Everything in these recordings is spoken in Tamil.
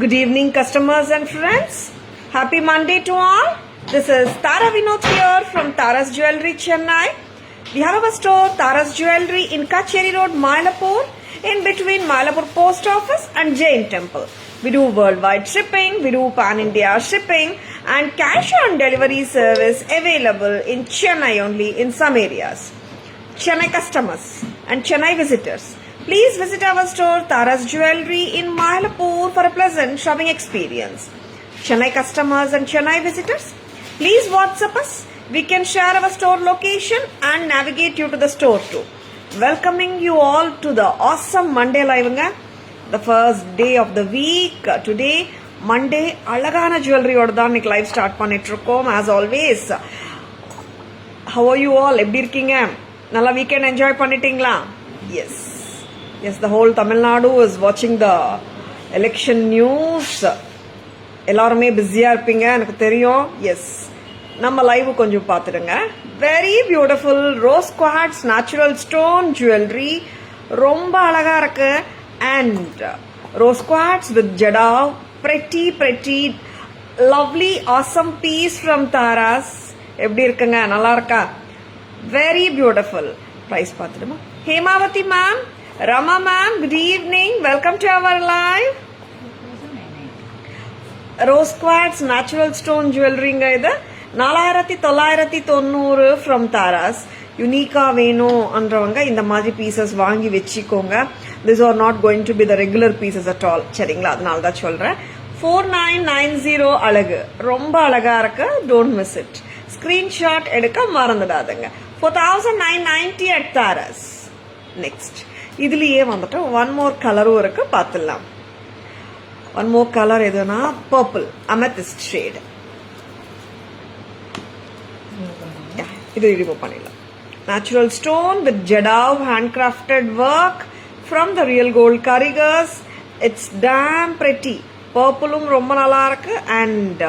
Good evening, customers and friends. Happy Monday to all. This is Tara Vinod here from Tara's Jewelry, Chennai. We have our store, Tara's Jewelry, in Kacheri Road, Mylapore, in between Mylapore Post Office and Jain Temple. We do worldwide shipping, we do pan-India shipping, and cash on delivery service available in Chennai only in some areas. Chennai customers and Chennai visitors, please visit our store Tara's Jewelry in Mylapore for a pleasant shopping experience. Chennai customers and Chennai visitors, please WhatsApp us. We can share our store location and navigate you to the store too. Welcoming you all to the awesome Monday live. The first day of the week. Today, Monday, அழகான ஜுவல்லரியோட தான் இன்னைக்கு லைவ் ஸ்டார்ட் பண்ணிட்டு இருக்கோம். As always, how are you all? எப்படி இருக்கீங்க? நல்லா வீக்கெண்ட் என்ஜாய் பண்ணிட்டீங்களா? Yes. Yes, the whole Tamil Nadu is watching the election news. எல்லாருமே பிஸியா இருப்பீங்க எனக்கு தெரியும். எஸ், நம்ம லைவ் கொஞ்சம் பார்த்துடுங்க. Very beautiful rose quartz natural stone jewellery, ரொம்ப அழகா இருக்கு. And rose quartz with jadau, pretty lovely awesome piece from Tara's. எப்படி இருக்குங்க? நல்லா இருக்கா? Very beautiful. பிரைஸ் பார்த்துடுமா? Hemavathi ma'am, Rama ma'am, good evening. Welcome to our live. Rose quartz natural stone jewelry இது 4990 from Tara's. யூனிக்கா வேணும் அன்றவங்க இந்த மாதிரி பீசஸ் வாங்கி வச்சுக்கோங்க. These are not going to be the regular pieces at all. சரிங்களா? அதனால தான் சொல்றேன். 4990 அழகு, ரொம்ப அழகா இருக்கு. Don't miss it. Screenshot எடுக்க மறந்துடாதுங்க. 4990 at Tara's. Next, இதுலயே வந்துட்டு ஒன் மோர் கலரும் இருக்கு, பார்த்துடலாம். ஒன் மோர் கலர் எதுனா பர்பிள் அமெத்திஸ்ட் ஷேட். இது ரிமூவ் பண்ணிடலாம். Natural stone with jadau handcrafted work from the real gold karigars. It's damn pretty. பர்பிளும் ரொம்ப நல்லா இருக்கு. அண்ட்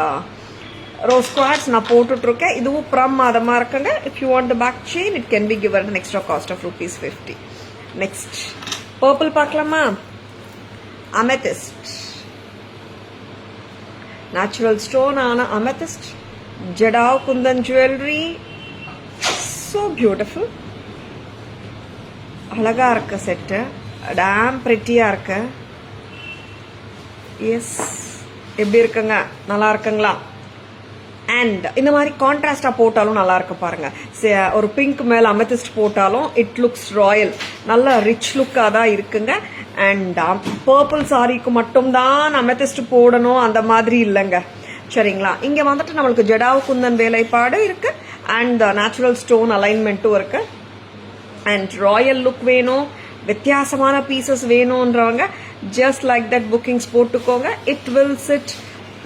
ரோஸ் குவார்ட்ஸ் நான் போட்டுட்டு இருக்கேன். இதுவும் ப்ரம் மாதமா இருக்குங்க. If you want the back chain it can be given an extra cost of ₹50. Next purple பார்க்கலாமா? அமெத்திஸ்ட், நேச்சுரல் ஸ்டோன் ஆன amethyst, jadau kundan jewellery. So beautiful. அழகா இருக்க செட்டு, டேம் பிரிட்டியா இருக்கு. எஸ், எப்படி இருக்குங்க? நல்லா இருக்குங்களா? அண்ட் இந்த மாதிரி கான்ட்ராஸ்டா போட்டாலும் நல்லா இருக்கு பாருங்க. ஒரு பிங்க் மேல அமெத்திஸ்ட் போட்டாலும் இட் லுக்ஸ் ராயல். நல்ல ரிச் லுக்கா தான் இருக்குங்க. அண்ட் பர்பிள் சாரிக்கு மட்டும்தான் அமெத்திஸ்ட் போடணும் அந்த மாதிரி இல்லைங்க. சரிங்களா? இங்க வந்துட்டு நம்மளுக்கு ஜடாவ் குந்தன் வேலைப்பாடு இருக்கு. அண்ட் நேச்சுரல் ஸ்டோன் அலைன்மெண்ட்டும் இருக்கு. அண்ட் ராயல் லுக் வேணும், வித்தியாசமான பீசஸ் வேணும்ன்றவங்க ஜஸ்ட் லைக் தட் புக்கிங்ஸ் போட்டுக்கோங்க. It will sit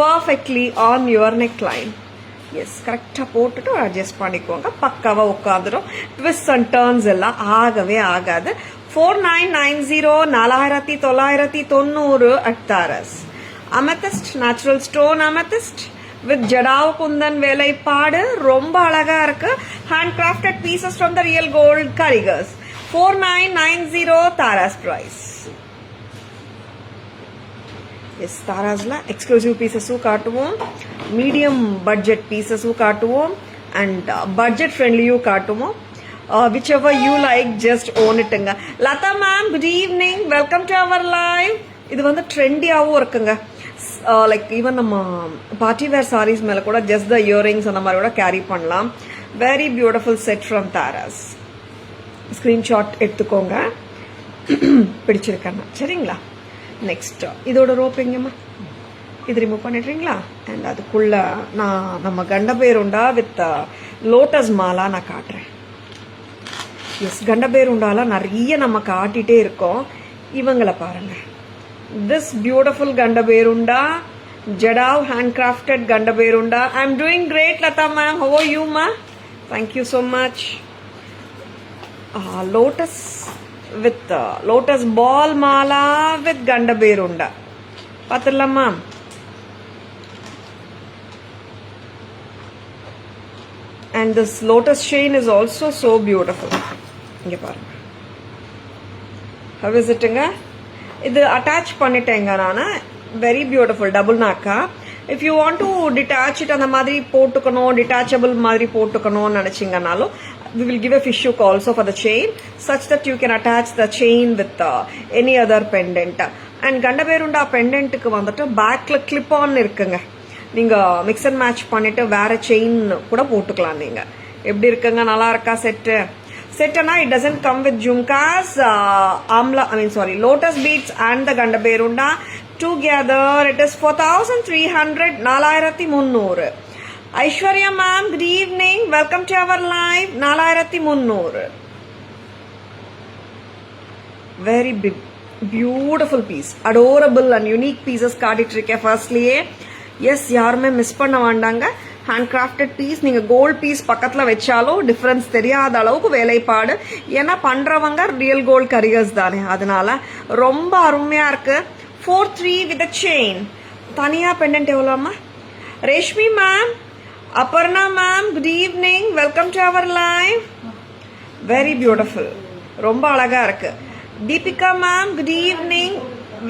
perfectly on your neckline. Yes, கரெக்டாக போட்டுட்டு அட்ஜஸ்ட் பண்ணிக்கோங்க. பக்காவாக உட்காந்துடும். ட்விஸ்ட் அண்ட் டர்ன்ஸ் எல்லாம் ஆகவே ஆகாது. 4990 4990 at Tara's. Amethyst natural stone amethyst with jadau kundan வேலைப்பாடு, ரொம்ப அழகா இருக்கு. Handcrafted pieces from the real gold karigars. 4990 Tara's price. Yes, தாராஸ்ல எக்ஸ்க்ளூசிவ் பீசஸும் காட்டுவோம், மீடியம் பட்ஜெட் பீசஸும் காட்டுவோம், அண்ட் பட்ஜெட் ஃப்ரெண்ட்லியும் காட்டுவோம். Whichever you like just own இட்டுங்க. Latha ma'am, good evening. Welcome to our live. இது வந்து ட்ரெண்டியாகவும் இருக்குங்க. லைக் ஈவன் நம்ம பார்ட்டி வேர் சாரீஸ் மேலே கூட ஜஸ்ட் த இயரிங்ஸ் அந்த மாதிரி கூட கேரி பண்ணலாம். Very beautiful set from Tara's. Screenshot எடுத்துக்கோங்க பிடிச்சிருக்கேன்னா. சரிங்களா? நெக்ஸ்ட் இதோட ரோப் எங்கம்மா? இது ரிமூவ் பண்ணிடுறீங்களா? அண்ட் அதுக்குள்ள நான் நம்ம கண்டபேருண்டா வித் லோட்டஸ் மாலா நான் காட்டுறேன். எஸ், கண்டபேருண்டால நிறைய நம்ம காட்டிட்டே இருக்கோம். இவங்களை பாருங்க. This beautiful Gandaberunda, jadau handcrafted Gandaberunda. I am doing great Latha ma'am. How are you மா? Thank you so much. Lotus with lotus ball mala with gandaberunda. பாத்துடலாமா? And this lotus chain is also so beautiful. இங்க பாருங்க. How is it? இது அட்டாச் பண்ணிட்டேங்க. நான் வெரி பியூட்டிஃபுல் டபுள் நாக்கா. If you want to detach it, அந்த மாதிரி போட்டுக்கணும், டிட்டாச்சபிள் மாதிரி போட்டுக்கணும்னு நினைச்சிங்கனாலும் we will give a fish hook also for the chain such that you can attach the chain with any other pendant. And கண்டபேருண்டா பெண்டன்ட்டுக்கு வந்துட்டு பேக்ல கிளிப் ஆன் இருக்குங்க. நீங்க மிக்ஸ் அண்ட் மேட்ச் பண்ணிட்டு வேற செயின் கூட போட்டுக்கலாம். நீங்க எப்படி இருக்குங்க, நல்லா இருக்கா செட்டு? செட்டுனா it doesn't come with jhumkas, lotus beads and the Gandaberunda together. It is 4,300, 4,300. Aishwarya ma'am, good evening, welcome to our live. 4,300. Very big, beautiful piece, adorable and unique pieces காட்டிட்டு ஃபர்ஸ்ட்லயே. எஸ், யாருமே மிஸ் பண்ண வேண்டாங்க. Hand crafted piece. நீங்க கோல்ட் பீஸ் பக்கத்துல வச்சாலும் டிஃபரன்ஸ் தெரியாத அளவுக்கு வேலைப்பாடு. ஏன்னா பண்றவங்க ரியல் கோல்ட் கரியர்ஸ் தானே, அதனால ரொம்ப அருமையா இருக்கு. 4-3 with a chain. தனியா பெண்டன்ட் எவ்வளோமா? Reshmi ma'am, Aparna ma'am, good evening, welcome to our live. Very beautiful, ரொம்ப அழகா இருக்கு. Deepika ma'am, good evening,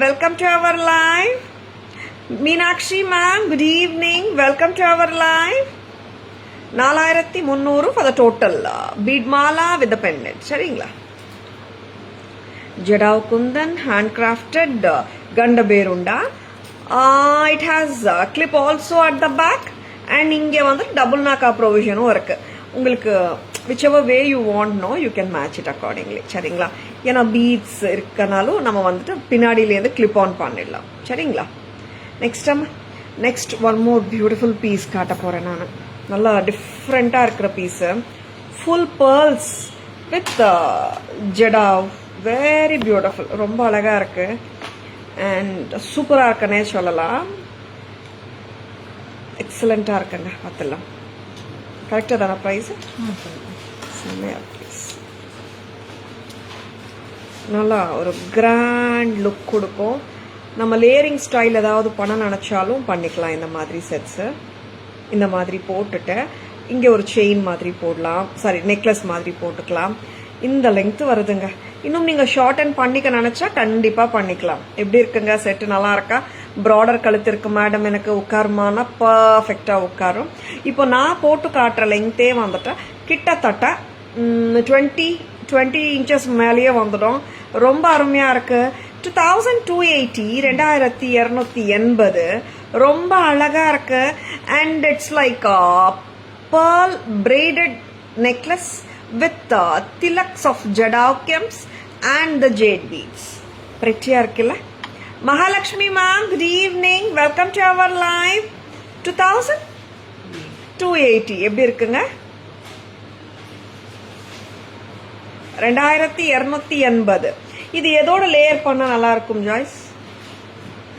welcome to our live. Meenakshi ma'am, good evening, welcome to our live. 4,300 for the total bead mala with the pendant. சரிங்களா? Jadav Kundan handcrafted Gandaberunda. It has clip also at the back. And இங்கே வந்து டபுள் நாக்கா ப்ரொவிஷனும் இருக்கு. உங்களுக்கு whichever way you want, no, you can match it accordingly. சரிங்களா? ஏன்னா பீட்ஸ் இருக்கனாலும் நம்ம வந்துட்டு பின்னாடியிலேருந்து கிளிப் ஆன் பண்ணிடலாம். சரிங்களா? Next one more beautiful piece காட்ட போறேன் நான். நல்லா டிஃப்ரெண்டா இருக்கிற piece. Full pearls with jadau. Very beautiful, ரொம்ப அழகா இருக்கு அண்ட் சூப்பரா இருக்குன்னே சொல்லலாம். எக்ஸலண்டா இருக்குங்க. பார்த்துலாம். கரெக்டா தானே ப்ரைஸ்? செம்மையா ப்ரைஸ். நல்லா ஒரு கிராண்ட் லுக் கொடுக்கும். நம்ம லேயரிங் ஸ்டைல் ஏதாவது பண்ண நினைச்சாலும் பண்ணிக்கலாம். இந்த மாதிரி செட்ஸ் இந்த மாதிரி போட்டுட்டு இங்க ஒரு செயின் மாதிரி போடலாம், சாரி நெக்லஸ் மாதிரி போட்டுக்கலாம். இந்த லெங்த் வருதுங்க. இன்னும் நீங்க ஷார்ட் அண்ட் பண்ணிக்க நினைச்சா கண்டிப்பா பண்ணிக்கலாம். எப்படி இருக்குங்க செட்டு? நல்லா இருக்கா? ப்ராடர் கழுத்து இருக்கு மேடம், எனக்கு உட்காருமானா பர்ஃபெக்டா உட்காரும். இப்போ நான் போட்டு காட்டுற லெங்தே வந்துட்டு கிட்டத்தட்ட 20 இன்ச்சஸ் மேலேயே வந்துடும். ரொம்ப அருமையா இருக்கு. 2280, 2280. ரொம்ப அழகா இருக்கு. And it's like pearl braided necklace with tilaks of jadavkams and the jade beads. Prettiya irukilla. Mahalakshmi ma'am, good evening, welcome to our live. 2280 எப்படி இருக்குங்க? 2280. இது எதோட லேயர் பண்ணா நல்லா இருக்கும் ஜாய்ஸ்?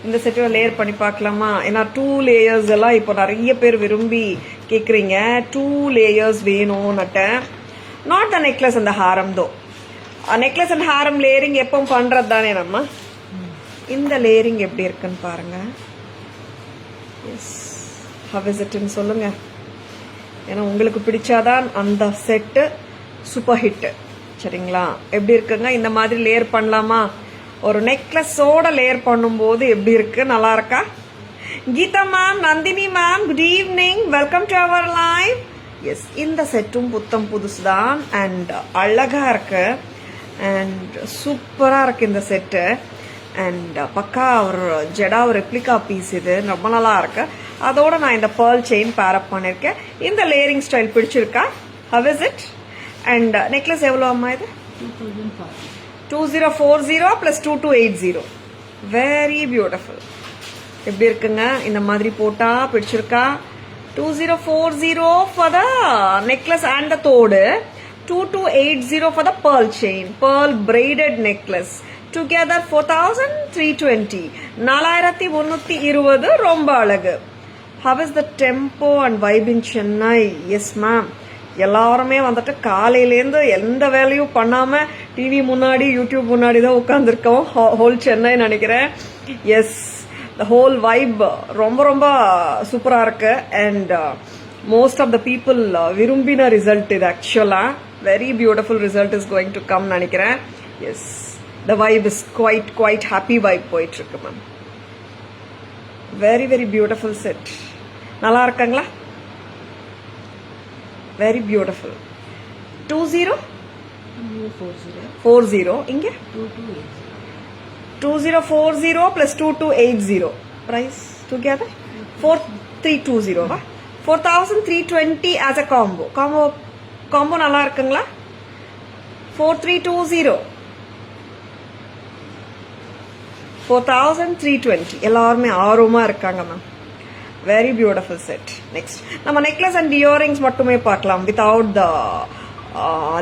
இந்த செட்டோட லேயர் பண்ணி பார்க்கலாமா? ஏன்னா 2 லேயர்ஸ் எல்லாம் இப்போ நிறைய பேர் விரும்பி கேக்குறீங்க. 2 லேயர்ஸ் வேணும்னுட்ட. நாட் த நெக்லஸ் அந்த ஹாரம் தோ. நெக்லஸ் அண்ட் ஹாரம் லேயரிங் எப்பவும் பண்றது தானே நம்ம. இந்த லேயரிங் எப்படி இருக்குன்னு பாருங்க. எஸ், ஹவ் இஸ் இட்னு சொல்லுங்க. ஏன்னா உங்களுக்கு பிடிச்சாதான் அந்த செட்டு சூப்பர் ஹிட். சரிங்களா? எப்படி இருக்குங்க? இந்த மாதிரி லேயர் பண்ணலாமா? ஒரு நெக்லஸோட லேயர் பண்ணும்போது எப்படி இருக்கு? நல்லா இருக்கா? Geetha ma'am, Nandini ma'am, good evening, welcome to our live. Yes, இந்த செட்டும் புத்தம் புதுசுதான் அண்ட் அழகா இருக்கு அண்ட் சூப்பரா இருக்கு இந்த செட்டு. அண்ட் பக்கா ஒரு ஜெடா ஒரு ரெப்ளிகா பீஸ். இது ரொம்ப நல்லா இருக்கு. அதோட நான் இந்த பேர்ல் செயின் பேரப் பண்ணிருக்கேன். இந்த லேயரிங் ஸ்டைல் பிடிச்சிருக்கா? How is it? And necklace எவ்வளோ அம்மா இது? 2040 பிளஸ் 2280. Very beautiful. எப்படி இருக்குங்க? இந்த மாதிரி போட்டா பிடிச்சிருக்கா? 2040 for the necklace and the தோடு, 2280 for the pearl chain, pearl braided necklace. Together 4320, 4320. ரொம்ப அழகு. How is the tempo and vibe in Chennai? Yes ma'am, எல்லாருமே வந்துட்டு காலையிலேருந்து எந்த வேலையும் பண்ணாம டிவி முன்னாடி யூடியூப் முன்னாடி தான் உட்காந்துருக்கோம். ஹோல் சென்னை நினைக்கிறேன். எஸ், த ஹோல் வைப் ரொம்ப ரொம்ப சூப்பரா இருக்கு. And most of the people விரும்பின ரிசல்ட் இது. ஆக்சுவலா very beautiful result is going to come நினைக்கிறேன். Yes, the vibe is quite happy vibe போயிட்டு இருக்கு ma'am. Very very beautiful set. நல்லா இருக்குங்களா? Very beautiful. 2040 இங்கே 2040 plus 2280 price together 4320 வா? 4320 as a combo நல்லா இருக்குங்களா? 4320 4320 எல்லாருமே ஆர்வமா இருக்காங்க ma'am. Very beautiful set. Next நம்ம நெக்லஸ் அண்ட் இயரிங்ஸ் மட்டுமே பார்க்கலாம் வித்தவுட் த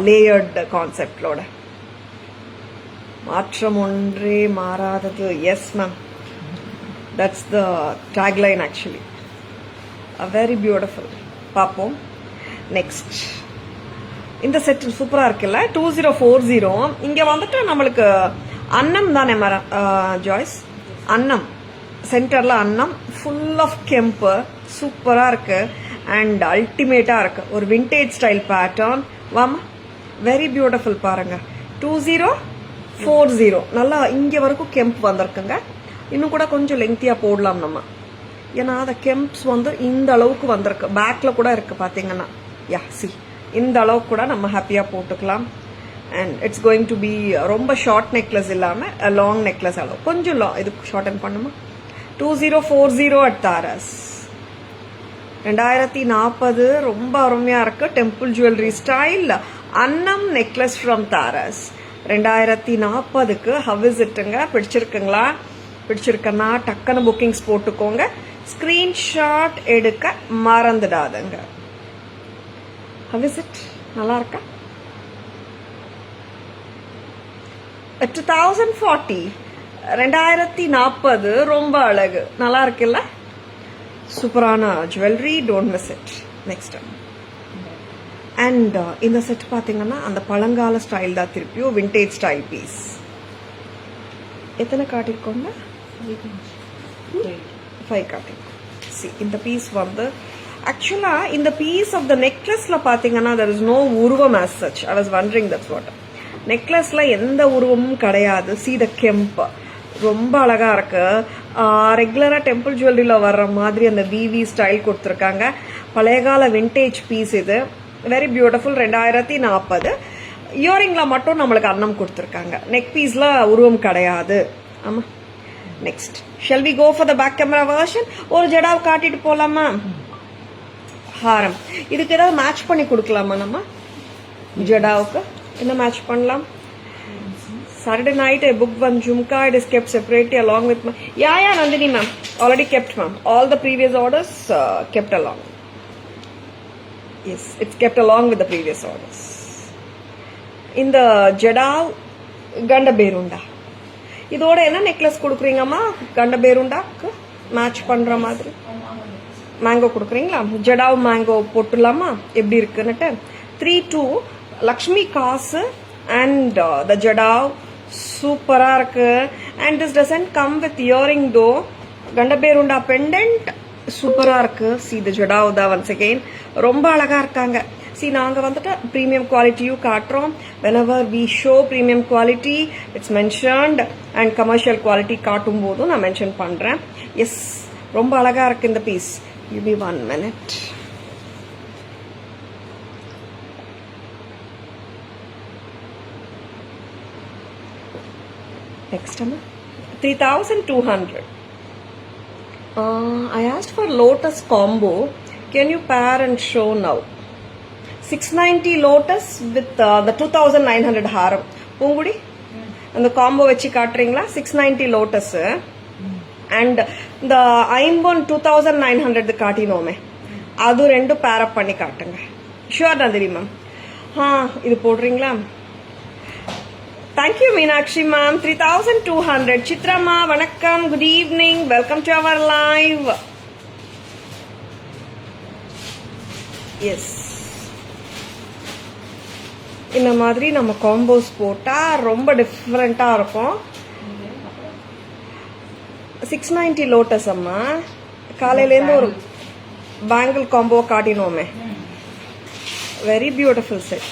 லேயர்ட் கான்செப்டோட. மாற்றம் ஒன்றே மாறாதது. Yes ma'am, that's the tagline actually. Very beautiful. பார்ப்போம். நெக்ஸ்ட் இந்த செட் சூப்பராக இருக்குல்ல? 2040. இங்கே வந்துட்டு நம்மளுக்கு அன்னம் தானே ஜாய்ஸ்? அன்னம் சென்டரில் அன்னம், ஃபுல் ஆஃப் கெம்பு, சூப்பராக இருக்கு அண்ட் அல்டிமேட்டாக இருக்கு. ஒரு விண்டேஜ் ஸ்டைல் பேட்டர்ன். வாமா, வெரி பியூட்டிஃபுல். பாருங்க 2040 நல்லா இங்கே வரைக்கும் கெம்ப் வந்திருக்குங்க. இன்னும் கூட கொஞ்சம் லெங்க்தியாக போடலாம் நம்ம, ஏன்னா அந்த கெம்ப்ஸ் வந்து இந்த அளவுக்கு வந்திருக்கு. பேக்கில் கூட இருக்கு பார்த்தீங்கன்னா. யா சி, இந்த அளவுக்கு கூட நம்ம ஹாப்பியாக போட்டுக்கலாம். And it's going to be ரொம்ப ஷார்ட் நெக்லஸ் இல்லாமல் லாங் நெக்லஸ் அளவு கொஞ்சம் இதுக்கு ஷார்டன் பண்ணுமா. 2040 at தாரஸ். 2040 ரொம்ப அருமையா இருக்கு. Temple jewellery style annam necklace from Tara's. 2040க்கு ஹவ் இஸ் இட்டுங்க? பிடிச்சிருக்குங்களா? பிடிச்சிருக்கன்னா டக்குன்னு புக்கிங்ஸ் போட்டுக்கோங்க. ஸ்கிரீன்ஷாட் எடுக்க மறந்துடாதுங்க. How is it? நல்லா இருக்கா? 2040 2040 ரொம்ப அழகு. நல்லா இருக்குல்ல? சூப்பரான jewellery. Don't miss it. Next and இந்த செட் பார்த்தீங்கன்னா அந்த பழங்கால ஸ்டைல் தான், திருப்பியும் விண்டேஜ் ஸ்டைல் பீஸ். எத்தனை காட்டியிருக்கோங்க? 5 காட்டியிருக்கோம். சி, இந்த பீஸ் வந்து ஆக்சுவலாக இந்த பீஸ் ஆஃப் த நெக்லஸில் பார்த்தீங்கன்னா there is no உருவம் as such. I was wondering that's what. நெக்லஸ்ல எந்த உருவமும் கிடையாது. சி த கெம்ப் ரொம்ப அழகா இருக்கு. ரெகுலரா டெம்பிள் ஜுவல்லரியில வர்ற மாதிரி அந்த விவி ஸ்டைல் கொடுத்துருக்காங்க. பழையகால விண்டேஜ் பீஸ் இது. Very beautiful. 2040. இயரிங்ல மட்டும் நம்மளுக்கு அன்னம் கொடுத்துருக்காங்க. நெக் பீஸ்ல உருவம் கிடையாது. ஆமா. Next shall we go for the back camera version? ஒரு ஜடாவை காட்டிட்டு போலாமா? ஹாரம். இதுக்கு ஏதாவது மேட்ச் பண்ணி கொடுக்கலாமா நம்ம? ஜடாவுக்கு என்ன மேட்ச் பண்ணலாம்? Saturday night I booked one jhumka. It is kept separately along with my... Yeah, Nandini ma'am. Already kept ma'am. All the previous orders kept along. Yes, it's kept along with the previous orders. In the Jadav Ganda Berunda. இதோட என்ன நெக்லஸ் கொடுக்குறீங்கம்மா? கண்ட பேருண்டாக்கு மேட்ச் பண்ற மாதிரி மேங்கோ கொடுக்குறீங்களா? ஜடாவ் மேங்கோ போட்டுலாமா? எப்படி இருக்குன்னுட்டு 3-2 லக்ஷ்மி காசு அண்ட் த ஜடாவ் சூப்பரா இருக்கு. And this doesn't come with earring though. Gandaberunda pendant சூப்பரா இருக்கு. சி த ஜடாவ் தான் ஒன்ஸ் அகெயின் ரொம்ப அழகா இருக்காங்க. சி நாங்க வந்துட்டு ப்ரீமியம் குவாலிட்டியும் காட்டுறோம். whenever we show premium quality it's mentioned and commercial quality காட்டும் போதும் நான் மென்ஷன் பண்றேன். எஸ், ரொம்ப அழகா இருக்கு இந்த piece. give me 1 minute. Next one, 3200. I asked for lotus combo. Can you pair and show now? 690 lotus with the 2900 haram. Pungudi? And the combo vechi kaatringla 690 lotus and the aimbon 2900 காட்டினோமே அது ரெண்டு பேர் அப் பண்ணி காட்டுங்க. Sure Nandini ma'am. இது போடுறீங்களா? Thank you Meenakshi ma'am. 3200. Chitra ma, vanakkam, good evening, welcome to our live. Yes, இந்த மாதிரி நம்ம காம்போஸ் போட்டா ரொம்ப டிஃபரெண்டா இருக்கும். 690 லோட்டஸ் அம்மா காலையிலேருந்து ஒரு பேங்கிள் காம்போ காட்டினோமே. Very beautiful set.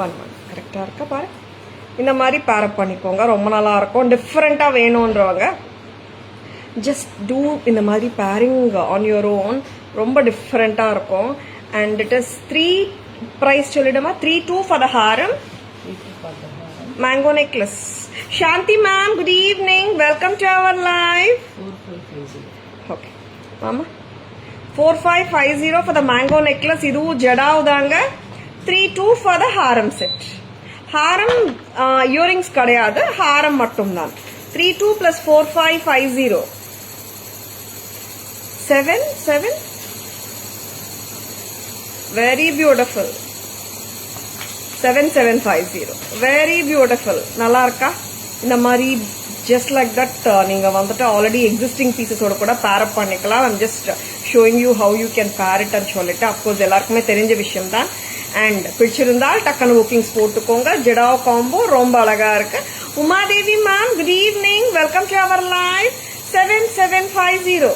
ஒன் கரெக்டா இருக்கா பாரு. இந்த மாதிரி பேரப் பண்ணிக்கோங்க. ரொம்ப நல்லா இருக்கும். டிஃப்ரெண்ட்டாக வேணுன்றவங்க ஜஸ்ட் டூ இந்த மாதிரி பேரிங் ஆன் யுவர் ஓன். ரொம்ப டிஃப்ரெண்ட்டாக இருக்கும். அண்ட் இட் இஸ் 3 ப்ரைஸ் சொல்லிடுமா? 3-2 for the haram mango necklace. Shanthi ma'am, good evening, welcome to our live. Okay மாமா, 4550 ஃபார் த மேங்கோ நெக்லஸ். இதுவும் ஜடாவுதாங்க. 3-2 for the Haram set. Haram earrings கிடையாது, ஹாரம் மட்டும்தான். 3-2 + 4550 7 very beautiful. 7750 very beautiful. நல்லா இருக்கா? இந்த மாதிரி just like that நீங்க வந்துட்டு ஆல்ரெடி எக்ஸிஸ்டிங் பீசஸோட கூட பேர் அப் பண்ணிக்கலாம். I'm just showing you how you can pair it and சொல்லிட்டு அப்கோர்ஸ் எல்லாருக்குமே தெரிஞ்ச விஷயம் தான். அண்ட் பிடிச்சிருந்தால் டக்குனு புக்கிங்ஸ் போட்டுக்கோங்க. ஜெடாவ் காம்போ ரொம்ப அழகா இருக்கு. Umadevi ma'am, good evening, welcome to our live. 7750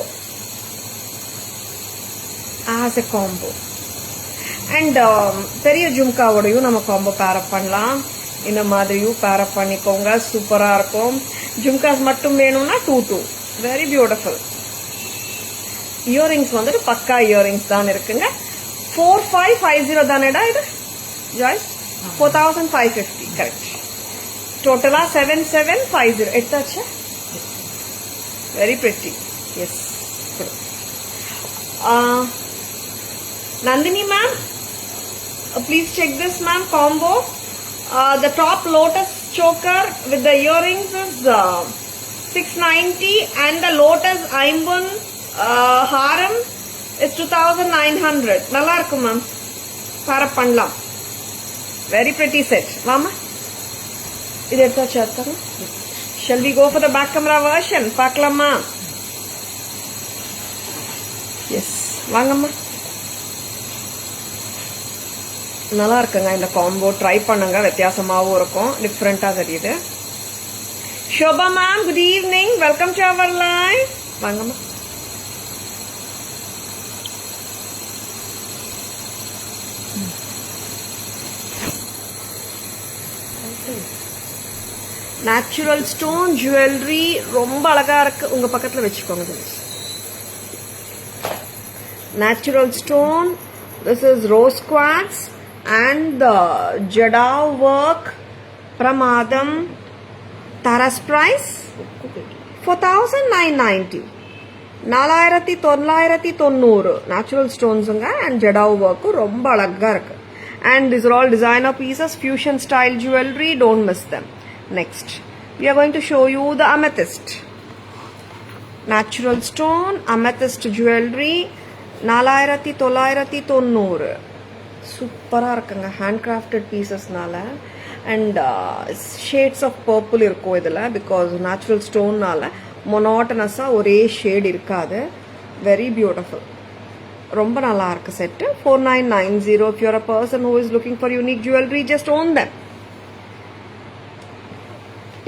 as a combo. And பெரிய ஜும்காவோடையும் நம்ம காம்போ பேர் அப் பண்ணலாம். இந்த மாதிரியும் பேர் அப் பண்ணிக்கோங்க, சூப்பரா இருக்கும். ஜும்காஸ் மட்டும் வேணும்னா 2-2 வெரி பியூட்டிஃபுல். இயரிங்ஸ் வந்துட்டு பக்கா இயரிங்ஸ் தான் இருக்குங்க. 4550 தானேடா இது ஜாய்ஸ்? 4550 கரெக்ட். டோட்டலா 7750 எடுத்தாச்சு. Very pretty. Yes. Nandini ma'am, please check this ma'am combo. The top lotus choker with the earrings is 690 and the lotus aimbun haram is 2900. நல்லா இருக்கு ma'am. பார பண்ணலாம். Very pretty set. வாமா, இது எடுத்தாச்சு. அடுத்தது shall we go for the back camera version? பார்க்கலாமா? எஸ், வாங்கம்மா. நல்லா இருக்குங்க இந்த காம்போ. ட்ரை பண்ணுங்க, வித்தியாசமாகவும் இருக்கும், டிஃப்ரெண்டா தெரியுது. Shobha ma'am, good evening, welcome to our live. வாங்கம்மா. நேச்சுரல் ஸ்டோன் ஜுவல்லரி ரொம்ப அழகா இருக்கு. உங்க பக்கத்துல வச்சுக்கோங்க. Natural stone, this is rose quartz and the jadao work. Pramadam. Tara's price 4990. 4990 natural stones and jadao work ரொம்ப அழகா இருக்கு. And these are all designer pieces, fusion style jewelry, don't miss them. Next we are going to show you the amethyst. Natural stone amethyst jewelry 4990. சூப்பரா இருக்குங்க. ஹேண்ட் கிராஃப்டட் பீசஸ்னால அண்ட் ஷேட்ஸ் ஆஃப் பர்பிள் இருக்கும் இதுல. பிகாஸ் நேச்சுரல் ஸ்டோன்னால மொனாட்டனஸா ஒரே ஷேட் இருக்காது. Very beautiful. ரொம்ப நல்லா இருக்கு set. 4990. If you're a person who is looking for unique jewelry, just own them.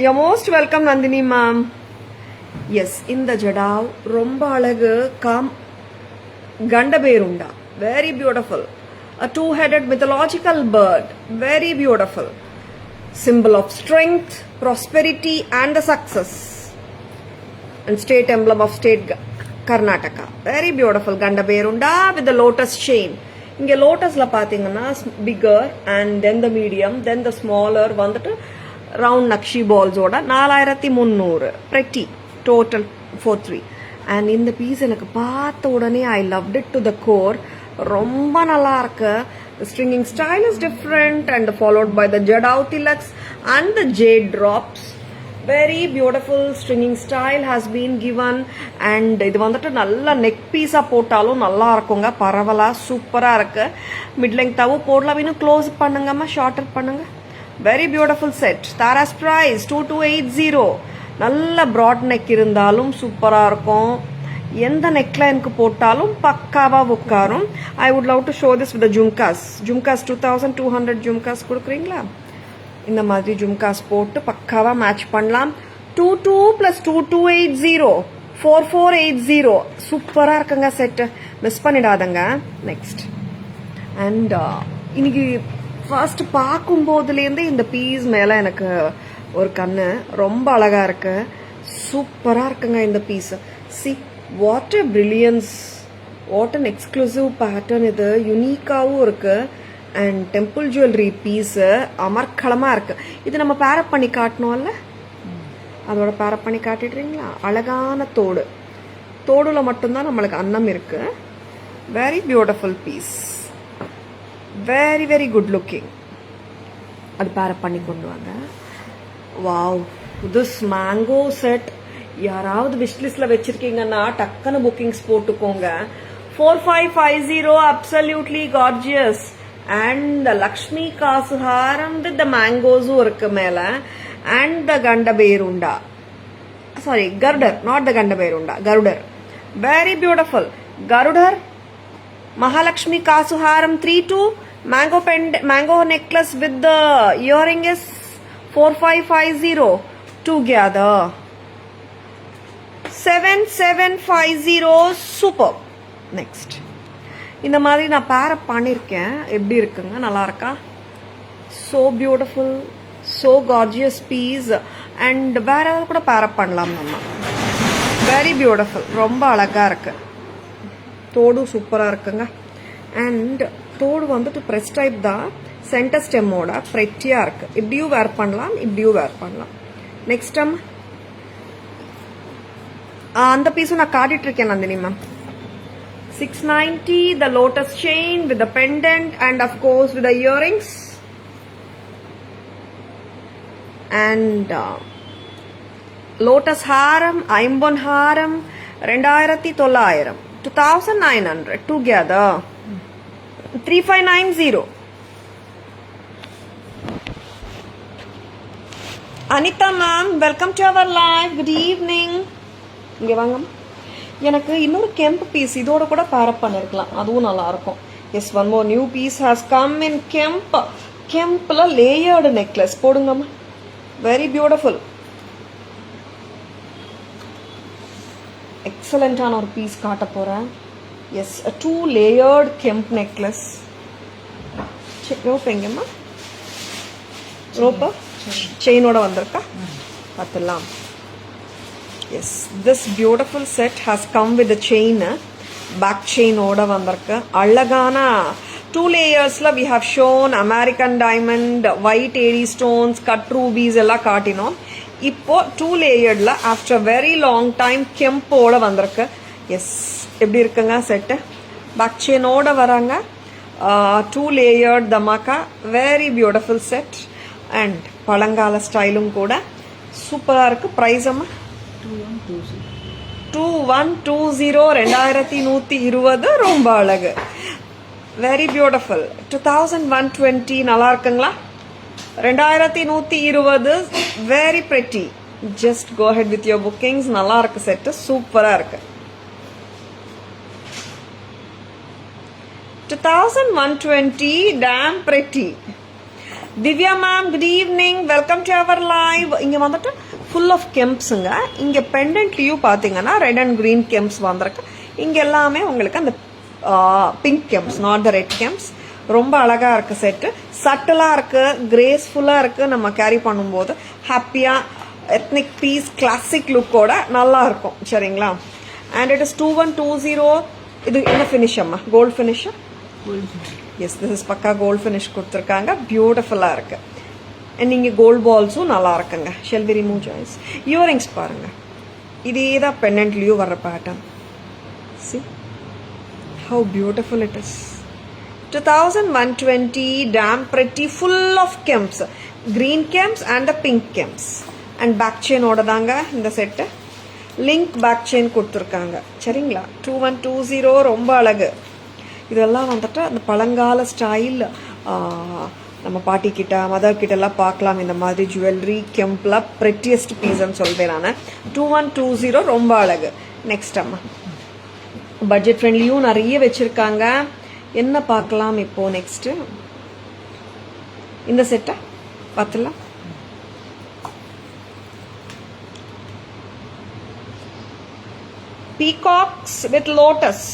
You're most welcome, Nandini ma'am. Yes, இந்த ஜடாவ் ரொம்ப அழகு. Gandaberunda, very beautiful. A two-headed mythological bird, very beautiful. Symbol of strength, prosperity and the success. And state emblem of state Karnataka. Very beautiful Gandaberunda with the lotus chain. Inge lotus la pathina bigger and then the medium, then the smaller vandu round nakshi balls oda 4300. Pretty. Total 43. And in the piece எனக்கு பார்த்த உடனே I loved it to the core. ரொம்ப நல்லா இருக்கு. The stringing style is different and followed by the jadao tilaks and the jade drops. Very beautiful stringing style has been given. And இது வந்துட்டு நல்ல நெக் பீஸா போட்டாலும் நல்லா இருக்குங்க. பரவலா சூப்பரா இருக்கு. மிட் லெங்தாவும் போடலாம். இன்னும் க்ளோஸ் பண்ணுங்கம்மா, ஷார்ட்டர் பண்ணுங்க. Very beautiful set. Tara's price 2280. நல்ல ப்ராட் நெக் இருந்தாலும் சூப்பரா இருக்கும். எந்த நெக்லைனுக்கு போட்டாலும் பக்காவா உட்காரும். I would love to show this with jhumkas. Jhumkas 2200 jhumkas கொடுக்குறீங்களா? இந்த மாதிரி ஜும்காஸ் போட்டு பக்காவா மேட்ச் பண்ணலாம். 22 + 2280 4480. சூப்பரா இருக்குங்க செட். மிஸ் பண்ணிடாதங்க. நெக்ஸ்ட் அண்ட் இன்னைக்கு ஃபர்ஸ்ட் பார்க்கும்போதுலேருந்து இந்த பீஸ் மேலே எனக்கு ஒரு கண்ணு ரொம்ப அழகாக இருக்கு, சூப்பராக இருக்குங்க இந்த piece. See what a brilliance, what an exclusive pattern, இது யுனிக்காகவும் இருக்கு. அண்ட் டெம்பிள் ஜுவல்லரி பீஸு அமர்க்களமாக இருக்கு. இது நம்ம பேரப் பண்ணி காட்டணும்ல, அதோட பேரப் பண்ணி காட்டிடுறீங்களா? அழகான தோடு, தோடுல மட்டும்தான் நம்மளுக்கு அன்னம் இருக்கு. Very beautiful piece, very very good looking. அது பேரப் பண்ணி கொண்டு வாங்க. வாவ், திஸ் மேங்கோ செட் யாராவது விஷ்லிஸ்ட்ல வச்சிருக்கீங்கன்னா டக்குன்னு புக்கிங்ஸ் போட்டுக்கோங்க. 4550, absolutely gorgeous. And Lakshmi kasuharam with the மேங்கோஸும் இருக்கு மேல. And the Gandaberunda, sorry Garudar, not the Gandaberunda, Garudar. Very beautiful Garudar. Mahalakshmi Kasuharam 3-2, mango necklace with the earring is 4550 together. 7750, super. Next. இந்த மாதிரி நான் பேரப் பண்ணியிருக்கேன். எப்படி இருக்குங்க, நல்லா இருக்கா? So beautiful, so gorgeous piece. And வேற ஏதாவது கூட பேரப் பண்ணலாம் நம்ம. Very beautiful, ரொம்ப அழகா இருக்கு. தோடு சூப்பராக இருக்குங்க. அண்ட் தோடு வந்துட்டு ப்ரெஸ் டைப் தான், சென்டர் ஸ்டெம்மோட ப்ரெட்டியாக இருக்கு. இப்படியும் வேர் பண்ணலாம், இப்படியும் வேர் பண்ணலாம். நெக்ஸ்ட் டைம் அந்த பீஸும் நான் காட்டிட்டு இருக்கேன் Nandini ma'am. 690, the lotus chain with the pendant and of course with the earrings. And lotus haram, ஐம்பொன் ஹாரம் 2900, 2900 together. 3590. Anita ma'am, welcome to our live. Good evening. இங்க வாங்க. எனக்கு இன்னொரு கெம்ப் பீஸ் இதோட கூட பேரப் பண்ணிருக்கலாம், அதுவும் நல்லா இருக்கும். Yes, one more new piece has come in kemp. கெம்ப்ல லேயர்டு நெக்லஸ் போடுங்கம்மா. வெரி பியூட்டிஃபுல், எக்ஸலண்டான ஒரு பீஸ் காட்ட போறேன். Yes, 2 layered kemp necklace. Rope எங்கம்மா? ரோப்பா செயினோட வந்திருக்கா, பார்த்துலாம். Yes, this beautiful set has come with chain, back செயினோட வந்திருக்கு. அழகான 2 லேயர்ஸ்ல we have shown American diamond, white AD stones, cut rubies எல்லாம் காட்டினோம். இப்போ 2 லேயர்ட்ல ஆஃப்டர் வெரி லாங் டைம் கெம்போட வந்திருக்கு. எஸ், எப்படி இருக்குங்க செட்டு? பேக் செயினோட வராங்க. 2 layered dhamaka, very beautiful set. And பழங்கால ஸ்டைலும் கூட சூப்பராக இருக்கு. ப்ரைஸ் அம்மா 2120, 2120, ரொம்ப அழகு. Very beautiful. 2120 நல்லா இருக்குங்களா? 2120, very pretty. Just go ahead with your bookings. நல்லா இருக்கு செட், சூப்பரா இருக்கு. 2120, damn pretty. Divya ma'am, good evening, welcome to our live. இங்க வந்துட்டு full of kemps-ங்க. இங்க pendantலயும் பாத்தீங்கன்னா red and green kemps வந்திருக்கு. இங்க எல்லாமே உங்களுக்கு அந்த pink kemps, not the red kemps. ரொம்ப அழகா இருக்கு செட்டு, சட்டலா இருக்கு, கிரேஸ்ஃபுல்லா இருக்கு. நம்ம கேரி பண்ணும்போது ஹாப்பியா எத்னிக் பீஸ், கிளாசிக் லுக்கோட நல்லா இருக்கும். சரிங்களா? And it is 2120. இது என்ன ஃபினிஷ் அம்மா? Gold finish. Yes, this is pakka gold finish கொடுத்துருக்காங்க. பியூட்டிஃபுல்லா இருக்கு. அண்ட் நீங்க கோல்ட் பால்ஸும் நல்லா இருக்குங்க. Shall we remove Joyce? Earrings பாருங்க, இதே தான் பெண்டன்ட்லயும் வர்ற pattern. See how beautiful it is. 2120, damn pretty, full of kemps, green kemps and the pink kemps. And back chain oda daanga இந்த செட். லிங்க் பேக் செயின் கொடுத்துருக்காங்க. சரிங்களா? 2120, ரொம்ப அழகு. இதெல்லாம் வந்துட்டு அந்த பழங்கால ஸ்டைல், நம்ம பாட்டி கிட்ட, மதர் கிட்ட எல்லாம் பார்க்கலாம். இந்த மாதிரி ஜுவல்லரி கெம்ப்ல பிரெட்டியஸ்ட் பீஸ்ன்னு சொல்வேன் நான். 2120, ரொம்ப அழகு. நெக்ஸ்ட் அம்மா, பட்ஜெட் ஃப்ரெண்ட்லியும் நிறைய வச்சிருக்காங்க. என்ன பார்க்கலாம் இப்போ? நெக்ஸ்ட் இந்த செட்டா பார்த்துலாம். Peacocks with lotus.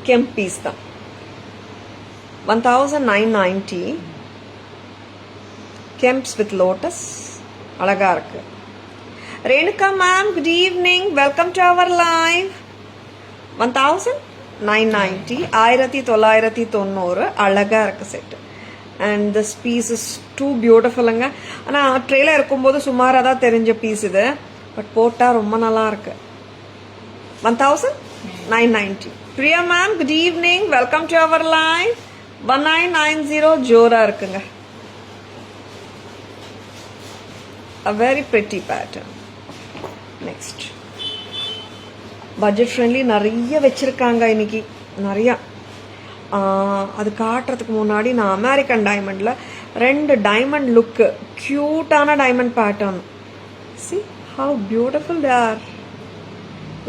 Kemp piece தான். 1990 கெம்ப்ஸ் வித் லோட்டஸ். அழகா இருக்கு. Renuka ma'am, good evening, welcome to our live. 1990 1990 அழகா இருக்கு set. And this piece is too பியூட்டிஃபுல்லுங்க. ஆனால் ட்ரெயில இருக்கும்போது சுமாராக தான் தெரிஞ்ச பீஸ் இது, பட் போட்டால் ரொம்ப நல்லா இருக்கு. 1990. Priya ma'am, good evening, welcome to our live. 1990 ஜோரா இருக்குங்க. A very pretty pattern. Next. Budget friendly நிறைய வச்சுருக்காங்க இன்னைக்கு, நிறையா. அது காட்டுறதுக்கு முன்னாடி நான் அமெரிக்கன் டைமண்டில் 2 டைமண்ட் லுக்கு, க்யூட்டான diamond pattern. C have beautiful they are.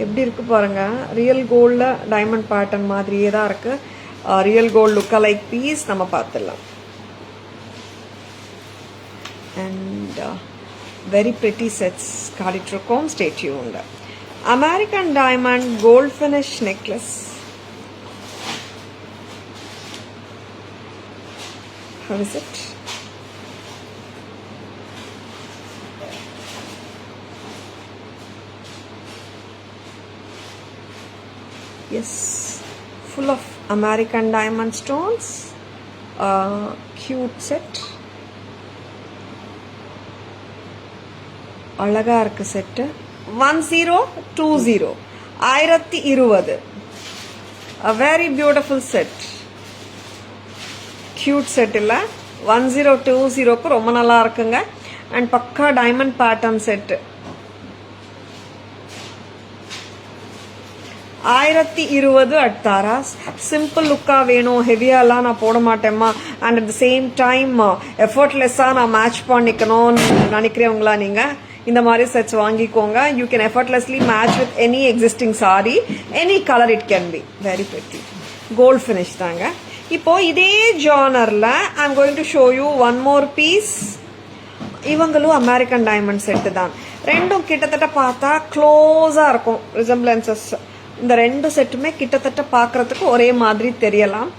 எப்படி இருக்கு பாருங்க. ரியல் கோல்டில் டைமண்ட் பேட்டர்ன் மாதிரியே தான் இருக்கு. Real gold look like piece நம்ம பார்த்துடலாம். அண்ட் வெரி பிரிட்டி செட்ஸ் காட்டிட்டு இருக்கோம். Stay tuned. American diamond gold finish necklace. How is it? Yes, full of American diamond stones. Cute set. அழகா இருக்கு set. 1020 1020. A very beautiful set. Cute set இல்ல. 1020க்கு ரொம்ப நல்லா இருக்குங்க. அண்ட் பக்கா diamond pattern set. 1020 at Taras. Simple லுக்கா வேணும், ஹெவியாலாம் நான் போட மாட்டேம்மா, and at the same time எஃபர்ட்லெஸ்ஸாக நான் மேட்ச் பண்ணிக்கணும்னு நினைக்கிறவங்களா நீங்கள் இந்த மாதிரி செட்ஸ் வாங்கிக்கோங்க. You can effortlessly match with any existing sari, any colour it can be. Very pretty gold finish தாங்க. இப்போ இதே ஜானரில் I am going to show you one more piece. இவங்களும் அமெரிக்கன் டைமண்ட் செட்டு தான். ரெண்டும் கிட்டத்தட்ட பார்த்தா க்ளோஸாக இருக்கும் ரிசம்பிளன்சஸ். இந்த 2 செட்டுமே கிட்டத்தட்ட பார்க்கறதுக்கு ஒரே மாதிரி தெரியலாம்.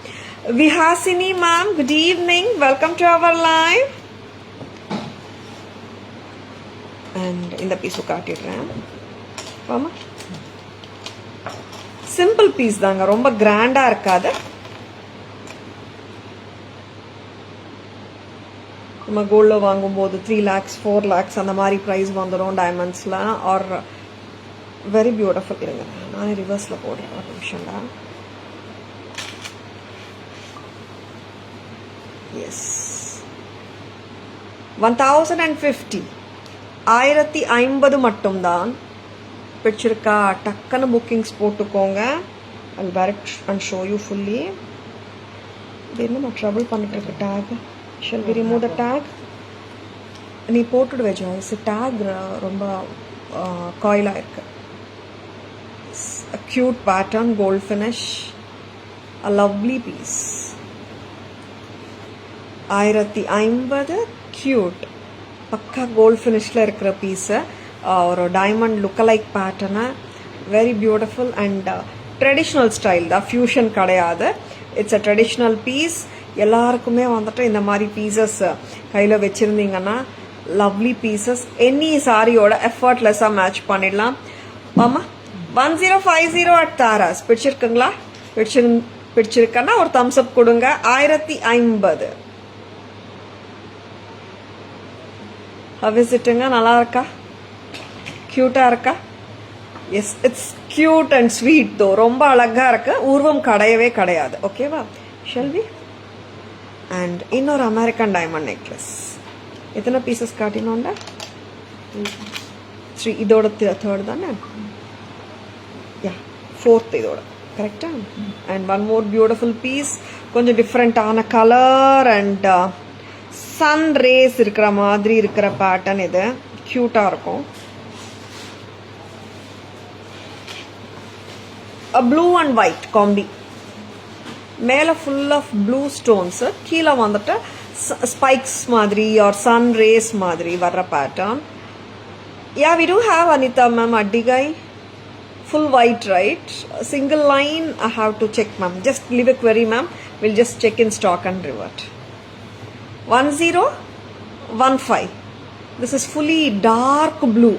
Vihasini ma'am, good evening, welcome to our live. And இந்த பீஸும் காட்டிடுறேன். ஆமா, சிம்பிள் பீஸ் தாங்க, ரொம்ப கிராண்டா இருக்காது. நம்ம கோல்டில் வாங்கும்போது 3 lakhs 4 lakhs அந்த மாதிரி ப்ரைஸ் வந்துடும் டைமண்ட்ஸ்லாம். Are very beautiful. இருங்க, நானே ரிவர்ஸில் போடுறேன் ஒரு நிமிஷம்டா. எஸ், 1050 1050 மட்டும்தான். பிடிச்சிருக்கா? டக்குன்னு புக்கிங்ஸ் போட்டுக்கோங்க. And direct and show you fully. இது என்ன ட்ரபிள் பண்ணிட்டு இருக்கு tag. Shall we remove the tag? நீ போட்டுடுவே ஜாய்ஸ். டேக் ரொம்ப காயிலாக இருக்கு. Cute pattern, gold finish, a lovely piece. 1050 cute pakka gold ஃபினிஷில் இருக்கிற பீஸை, ஒரு டைமண்ட் லுக்கலைக் பேட்டர்னை, very beautiful and traditional style தான், ஃபியூஷன் கிடையாது. It's a traditional piece. எல்லாருக்குமே வந்துட்டு இந்த மாதிரி பீசஸ் கையில் வச்சுருந்தீங்கன்னா லவ்லி பீசஸ். எனி சாரியோட எஃபர்ட்லெஸ்ஸாக மேட்ச் பண்ணிடலாம். ஆமாம், 1050 at Taras. பிடிச்சிருக்குங்களா? பிடிச்சிருக்கன்னா ஒரு தம்ஸ் அப் கொடுங்க. 1050. விசிட்டுங்க. நல்லா இருக்கா? க்யூட்டாக இருக்கா? Yes, it's cute and sweet though. ரொம்ப அழகாக இருக்கு. உருவம் கிடையவே கிடையாது. ஓகேவா? ஷெல்வி. அண்ட் இன்னொரு அமெரிக்கன் டைமண்ட் நெக்லஸ். எத்தனை பீசஸ் காட்டினோண்டா? 3. இதோட 3rd தானே? யா, 4th இதோட. கரெக்டா? And one more beautiful piece. கொஞ்சம் டிஃப்ரெண்ட்டான கலர் அண்ட் சன் ரேஸ் இருக்கிற மாதிரி இருக்கிற பேட்டர்ன். இது க்யூட்டாக இருக்கும். Blue and white combi. மேலே ஃபுல் ஆஃப் ப்ளூ ஸ்டோன்ஸு, கீழே வந்துட்டு ஸ்பைக்ஸ் மாதிரி ஆர் சன் ரேஸ் மாதிரி வர்ற pattern. Yeah, we do have Anita ma'am அட்டிகை full white, right? Single line, I have to check, ma'am. Just leave a query, ma'am. We'll just check in stock and revert. 1015. This is fully dark blue.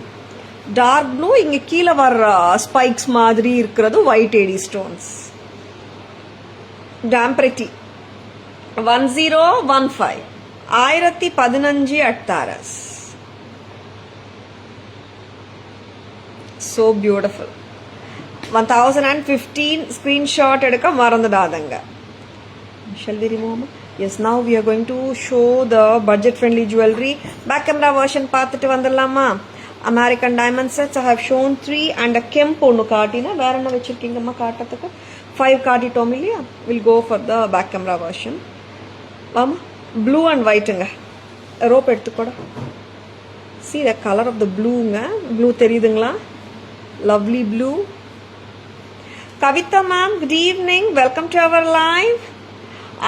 Dark blue, இங்க கீழ வர ஸ்பைக்ஸ் மாதிரி இருக்கிறது white AD stones. Damn pretty. 1015. 1015 at Taras. So beautiful. 1015 screenshot எடுக்க மறந்துடாதங்க. Shall we remove? Yes, now we are going to show the budget friendly jewelry. Back camera version பார்த்துட்டு வந்துடலாமா? American diamond sets I have shown 3 and a kemp ஒன்று காட்டினா வேற என்ன வச்சிருக்கீங்கம்மா காட்டுறதுக்கு 5 காட்டிட்டோம் இல்லையா? We'll go for the back camera version. வாமா blue and whiteங்க rope எடுத்துக்கோட. See the color of the blueங்க blue தெரியுதுங்களா? Lovely blue. Kavita ma'am, good evening. Welcome to our live.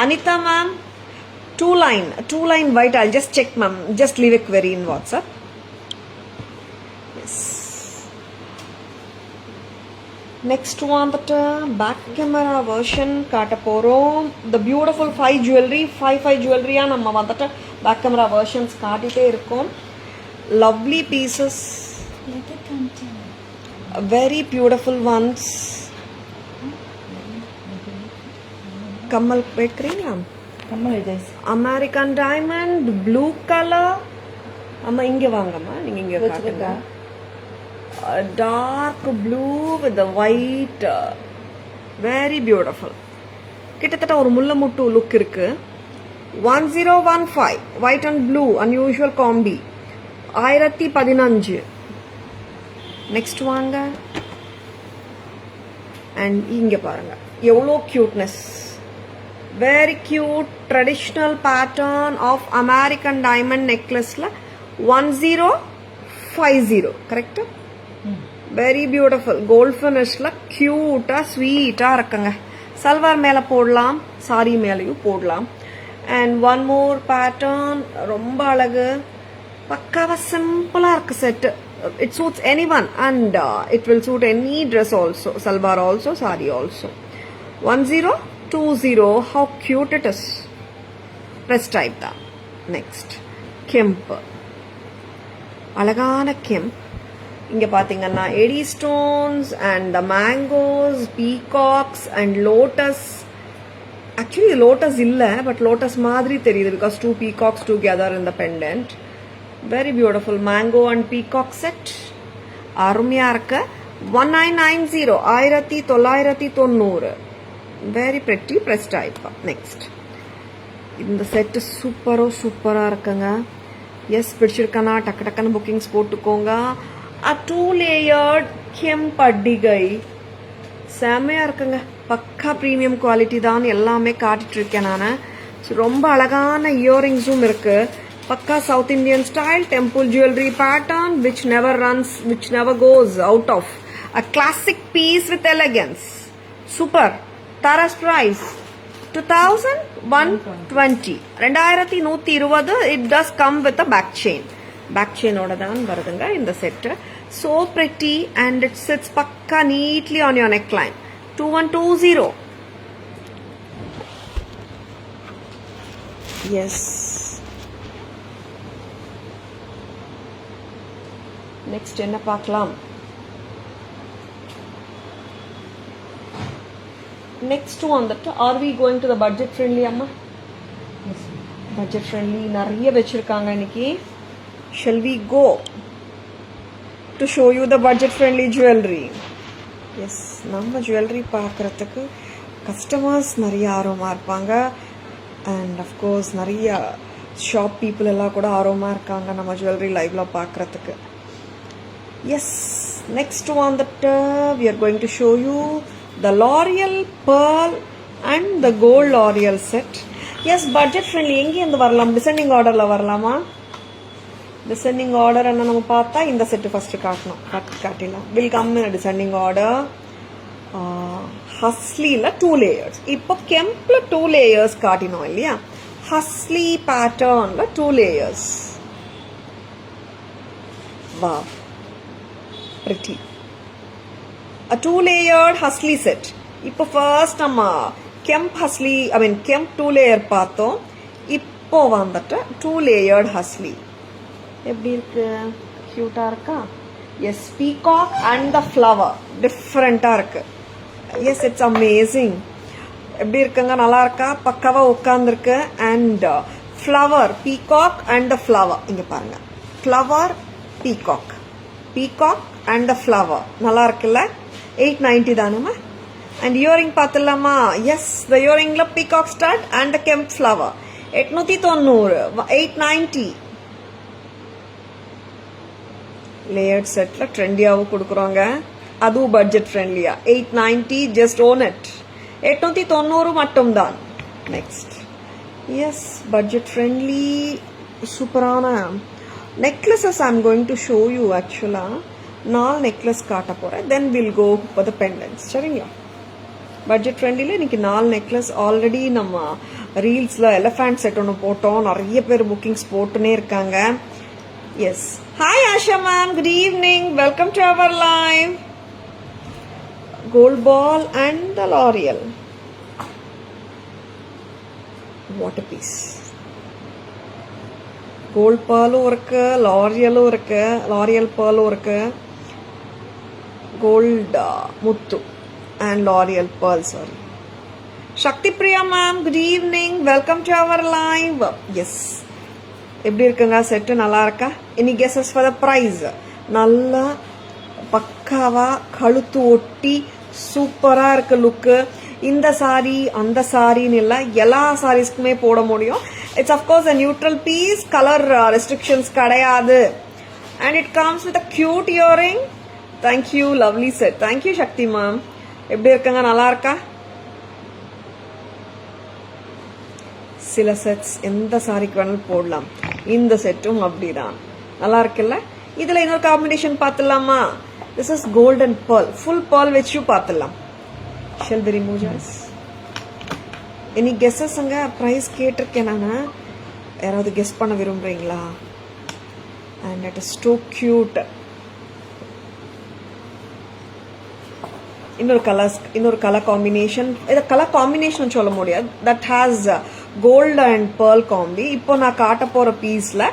Anita ma'am, two line white. I'll just check, ma'am. Just leave a query in WhatsApp. Yes. Next one, that back camera version kaataporom. The beautiful 5 jewelry, 5 jewelry ah namma vandata back camera versions kaatite irukom. Lovely pieces. Very beautiful ones. கம்மல் வைக்கிறீங்களா? கம்மல் அமெரிக்கன் டைமண்ட் ப்ளூ கலர். அம்மா இங்கே வாங்கம்மா, நீங்கள் இங்கே காட்டுங்க. Dark blue with white, very beautiful. கிட்டத்தட்ட ஒரு முள்ளமுட்டு லுக் இருக்கு. 1015 white and blue unusual combi 1015. Next வாங்க. அண்ட் இங்கே பாருங்க எவ்வளோ cuteness. Very cute traditional pattern of American diamond necklace la 1050 correct. Very beautiful gold finish la cute sweet irukanga. Salwar mela podlam, saree melayum podlam. And one more pattern romba alagu pakkava simple irukku set. It suits anyone and it will suit any dress also, salwar also, saree also. 1020. How cute it is. Press type da. Next kemp, alagana kemp. இங்க பாத்தீங்கன்னா எடி stones and the mangoes, peacocks and lotus. Actually lotus இல்ல, but lotus மாதிரி தெரியுது because 2 peacocks together in the pendant. Very beautiful mango and peacock set. அருமையா இருக்கு. 1990 1990. Very pretty. Press type. Next. இந்த செட் சூப்பரா இருக்குங்க. எஸ் பிடிச்சிருக்கனா டக்கு டக்குன்னு புக்கிங்ஸ் போட்டுக்கோங்க. A 2 layered கெம்ப் அடிகை செமையா இருக்குங்க. பக்கா ப்ரீமியம் குவாலிட்டி தான் எல்லாமே காட்டிட்டு இருக்கேன் நான். ரொம்ப அழகான இயரிங்ஸும் இருக்கு. பக்கா south Indian style temple jewellery pattern which never runs, which never goes out of. A classic piece with elegance. Super. Tara's price 2120. 2120. It does come with a back chain. Back chain oda dhaan varudunga in the set. So pretty and it sits pakka neatly on your neckline. 2120. Yes. Next enna paakalam. Next one, that are we going to the budget friendly amma? Yes. Budget friendly nariya vechirukanga iniki. Shall we go to show you the budget friendly jewelry? Yes, நம்ம jewelry பார்க்கறதுக்கு customers நிறைய ஆர்வமா இருப்பாங்க and of course நிறைய shop people எல்லாம் கூட ஆர்வமா இருக்காங்க நம்ம jewelry liveல பார்க்கறதுக்கு. Yes, next one that we are going to show you the L'Oreal pearl and the gold L'Oreal set. Yes, budget friendly. எங்க இருந்து வரலாம்? Descending orderல வரலாமா? Descending order என்ன நம்ம பார்த்தா இந்த செட் ஃபர்ஸ்ட் காட்டலாம். Will come in a descending order. ஹஸ்லில 2 layers. இப்போ கெம்ப்ல 2 layers காட்டினோம் இல்லையா? ஹஸ்லி பேட்டர்ன்ல 2 layers. Wow. Pretty. a 2-layered husly set. இப்போ ஃபர்ஸ்ட் நம்ம கெம்ப் ஹஸ்லி கெம்ப் 2-layer பார்த்தோம். இப்போ வந்துட்டு 2-layered ஹஸ்லி எப்படி இருக்கு? கியூட்டா இருக்கா? Yes, peacock and the flower டிஃப்ரெண்டா இருக்கு. Yes, it's amazing. எப்படி இருக்குங்க? நல்லா இருக்கா? பக்காவா உட்காந்துருக்கு. And flower, peacock and the flower. இங்க பாருங்க, flower peacock, peacock and the flower. நல்லா இருக்குல்ல? 890 தானேம்மா. அண்ட் இயரிங் பார்த்துலாமா? எஸ், த இயரிங்ல peacock start and the kemp flower 890, 890. Layered செட்ல ட்ரெண்டியாவும் கொடுக்குறோங்க, அதுவும் பட்ஜெட் ஃப்ரெண்ட்லியா. 890, ஜஸ்ட் ஓன் இட். 890 மட்டும்தான். நெக்ஸ்ட், எஸ், பட்ஜெட் ஃப்ரெண்ட்லி சூப்பரான necklaces I'm going to show you. actually 4 necklace காட்ட போறேன், then we'll go for the pendants. சரிங்களா? பட்ஜெட் ஃப்ரெண்ட்லில இன்னைக்கு 4 necklace ஆல்ரெடி நம்ம ரீல்ஸ்ல எலிஃபண்ட் செட் ஒன்று போட்டோம். நிறைய பேர் புக்கிங்ஸ் போட்டுனே இருக்காங்க. Yes, hi Asha ma'am, good evening, welcome to our live. Gold ball and the லாரியல், வாட் a piece. கோல்ட் பேர்லும் இருக்கு, லாரியலும் இருக்கு, லாரியல் பேர்லும் இருக்கு, கோல்ட் முத்து அண்ட் லாரியல் pearl. Sorry, Shakti Priya ma'am, good evening, welcome to our live. Yes, எப்படி இருக்குங்க செட்டு? நல்லா இருக்கா? Any guesses for the price? நல்லா பக்காவா கழுத்து ஒட்டி சூப்பரா இருக்கு லுக்கு. இந்த சாரி அந்த சாரின்னு இல்லை, எல்லா சாரீஸ்க்குமே போட முடியும். It's of course a neutral piece, colour restrictions கிடையாது. And it comes with a cute earring. Thank you, lovely set. Thank you Shakti ma'am. எப்படி இருக்குங்க? நல்லா இருக்கா? சில செட்ஸ் எந்த சாரிக்கு வேணாலும் போடலாம், இந்த செட்டும் அப்படிதான். நல்லா இருக்குல்ல? இதுல இன்னொரு காம்பினேஷன் பார்த்துலாமா? This is golden pearl, full pearl வச்சு பார்த்துலாம். Shall we remove joys? Any கெஸ்ஸஸ்ங்க? ப்ரைஸ் கேட்டிருக்கேன் நான், யாராவது கெஸ் பண்ண விரும்புறீங்களா? And it is too cute. இன்னொரு கலர் காம்பினேஷன். இதை கலர் காம்பினேஷன் சொல்ல முடியாது, that has gold and pearl combi. இப்போ நான் காட்ட போற பீஸ்ல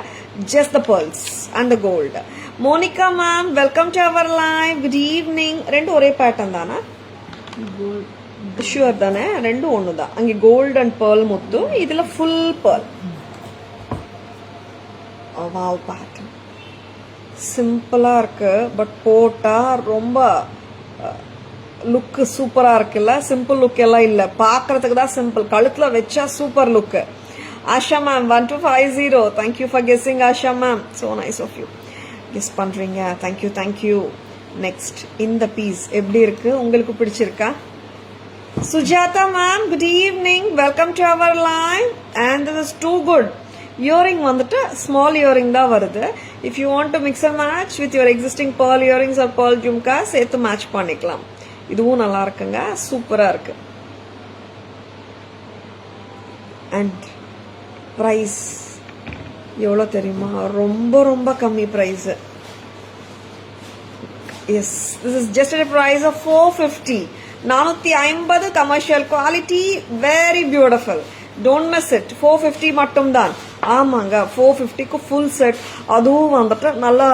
just the pearls and the gold. Monica ma'am, welcome to our live, good evening. ரெண்டும் ஒரே பேட்டர்ன் தானே? ஷுவர் தானே? ரெண்டும் ஒண்ணுதான். அங்கே கோல்டு அண்ட் பேர்ல் முத்து, இதுல ஃபுல் பேர்ல். வாவ், பேட்டர்ன் சிம்பிளா இருக்கு, பட் போட்டா ரொம்ப லுக்கு சூப்பரா இருக்குல்ல? சிம்பிள் லுக் எல்லாம் இல்ல, பாக்குறதுக்கு தான் சிம்பிள், கழுத்துல வச்சா super look. Asha ma'am 1250, thank you for guessing Asha ma'am, so nice of you. Guess பண்றீங்க, தேங்க்யூ தேங்க்யூ. நெக்ஸ்ட், இந்த பீஸ் எப்படி இருக்கு? உங்களுக்கு பிடிச்சிருக்கா? Sujatha ma'am, good evening, welcome to our live. And this is too good. Earring வந்துட்டு ஸ்மால் இயரிங் தான் வருது. If you want to mix and match with your existing pearl earrings or pearl jhumka சேர்த்து மேட்ச் பண்ணிக்கலாம். இதுவும் நல்லா இருக்குங்க, சூப்பரா இருக்கு. அண்ட் பிரைஸ் எவ்வளோ தெரியுமா? ரொம்ப ரொம்ப கம்மி price. Yes, this is just a price of 450. 450 commercial quality, very beautiful. Don't miss it. 450 மட்டும் தான். ஆமாங்க, 450க்கு ஃபுல் செட், அதுவும் வந்துட்டு நல்லா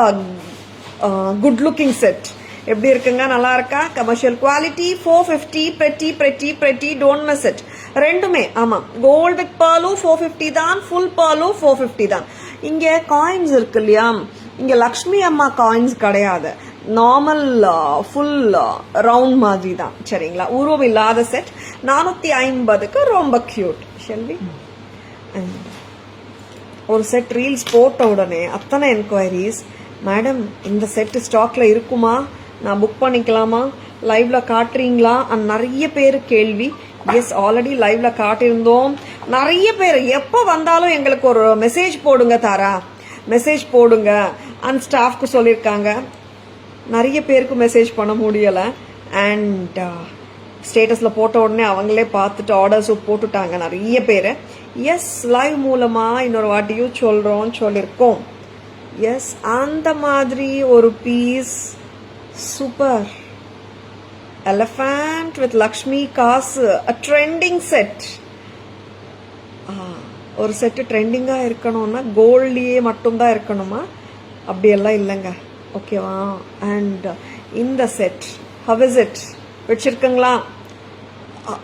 குட் லுக்கிங் செட். எப்படி இருக்குங்க? நல்லா இருக்கா? Commercial quality, 450, pretty pretty pretty, don't miss it. ரெண்டுமே ஆமா, கோல்ட் வித் பேர்லும் 450 தான், ஃபுல் பேர்லும் 450 தான். இங்க காயின்ஸ் இருக்கு இல்லையா? இங்க லக்ஷ்மி அம்மா காயின்ஸ் கிடையாது, நார்மல் ஃபுல் ரவுண்ட் மாதிரி தான். சரிங்களா? உருவம் இல்லாத செட் 450க்கு ரொம்ப கியூட். ஷெல்வி, ஒரு செட் ரீல்ஸ் போட்ட உடனே அத்தனை என்கொயரிஸ், மேடம் இந்த செட் ஸ்டாக்ல இருக்குமா, நான் புக் பண்ணிக்கலாமா, லைவ்ல காட்டுறீங்களா? நிறைய பேர் கேள்வி. எஸ், ஆல்ரெடி லைவ்ல காட்டியிருந்தோம். நிறைய பேர் எப்போ வந்தாலும் எங்களுக்கு ஒரு மெசேஜ் போடுங்க தாரா, மெசேஜ் போடுங்க அண்ட் ஸ்டாஃப்க்கு சொல்லியிருக்காங்க. நிறைய பேருக்கு மெசேஜ் பண்ண முடியலை. அண்ட் ஸ்டேட்டஸ்ல போட்ட உடனே அவங்களே பார்த்துட்டு ஆர்டர்ஸும் போட்டுட்டாங்க நிறைய பேர். எஸ், லைவ் மூலமா இன்னொரு வாட்டியும் சொல்லியிருக்கோம். எஸ், அந்த மாதிரி ஒரு piece super. elephant with Lakshmi kasu a trending set. ஒரு செட் ட்ரெண்டிங்கா இருக்கணும்னா கோல்ட்லயே மட்டும்தான் இருக்கணுமா? அப்படியெல்லாம் இல்லைங்க. ஓகேவா? அண்ட் இந்த செட் how is it? வச்சிருக்கீங்களா?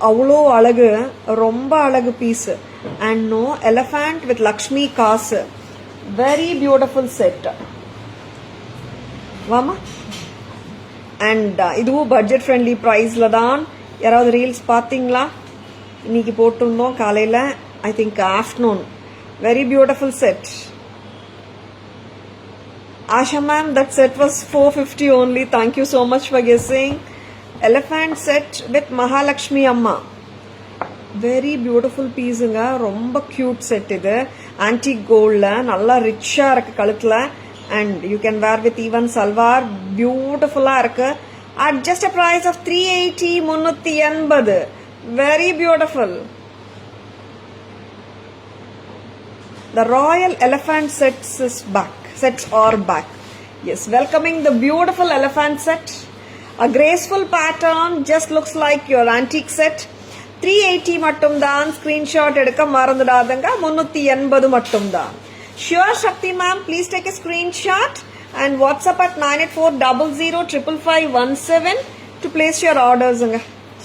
அவ்வளோ அழகு, ரொம்ப அழகு piece. And no elephant with Lakshmi kasu, very beautiful set. வாமா. அண்ட் இதுவும் பட்ஜெட் ஃப்ரெண்ட்லி ப்ரைஸ்ல தான். யாராவது ரீல்ஸ் பார்த்தீங்களா? இன்னைக்கு போட்டிருந்தோம் காலையில், I think afternoon. Very beautiful set. Asha ma'am, that set was 450 only. Thank you so much for guessing. Elephant set with Mahalakshmi Amma. Very beautiful piece nga. Romba cute set idu. Antique gold la. Nalla rich ah irukku kaluthula. And you can wear with even salwar. Beautiful ah irukku. At just a price of 380, 380. Very beautiful. The Royal Elephant sets is back. Sets are back. Yes, welcoming the beautiful elephant set. A graceful pattern, just looks like your antique set. 380 மட்டும் தான். ஸ்கிரீன்ஷாட் எடுக்க மறந்துடாதங்க. 380 மட்டும் தான். Sure Shakti ma'am, please take a screenshot and WhatsApp at 9840055517 to place your orders.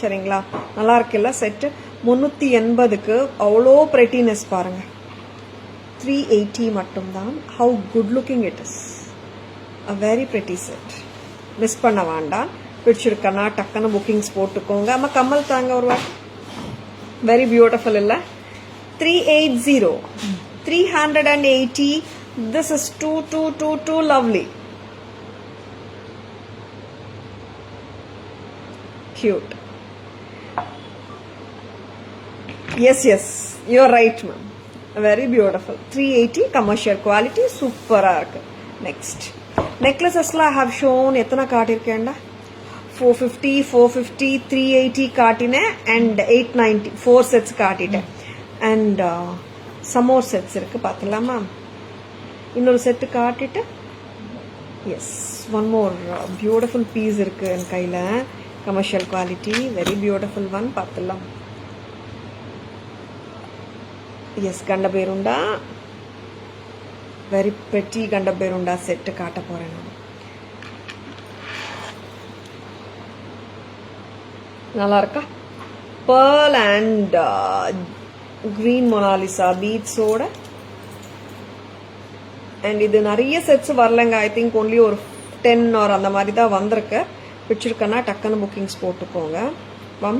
சரிங்களா? நல்லா இருக்குல்ல செட்? 380க்கு அவ்வளோ பிரெட்டினஸ் பாருங்க. 380 மட்டும் தான். How good looking it is. A very pretty set. Miss பண்ண வேண்டாம். பிடிச்சிருக்கனா டக்குன்னு புக்கிங்ஸ் போட்டுக்கோங்க. அம்மா கம்மல் தாங்க ஒரு வாட்டி. வெரி பியூட்டிஃபுல் இல்லை? 380. 380. This is too lovely. Cute. Yes, you're right ma'am. Very beautiful. 380 commercial quality, super arc. Next necklaces la have shown etana kaatirkenda? 450, 450, 380 kaatine and 890 four sets kaatite. And some more sets irukku paathalama. Innoru set kaatite. Yes, one more beautiful piece irukku en kaila. Commercial quality, very beautiful one. Paathalam. Yes, Ganda Berunda. Very pretty Ganda Berunda set kaata poren. Nalla irukka? Pearl and green Mona Lisa beads oda. And idu nariya sets varlanga. I think only or 10 or andha mari da vandirukku. Pichirukana takkana bookings potukonga. Vam.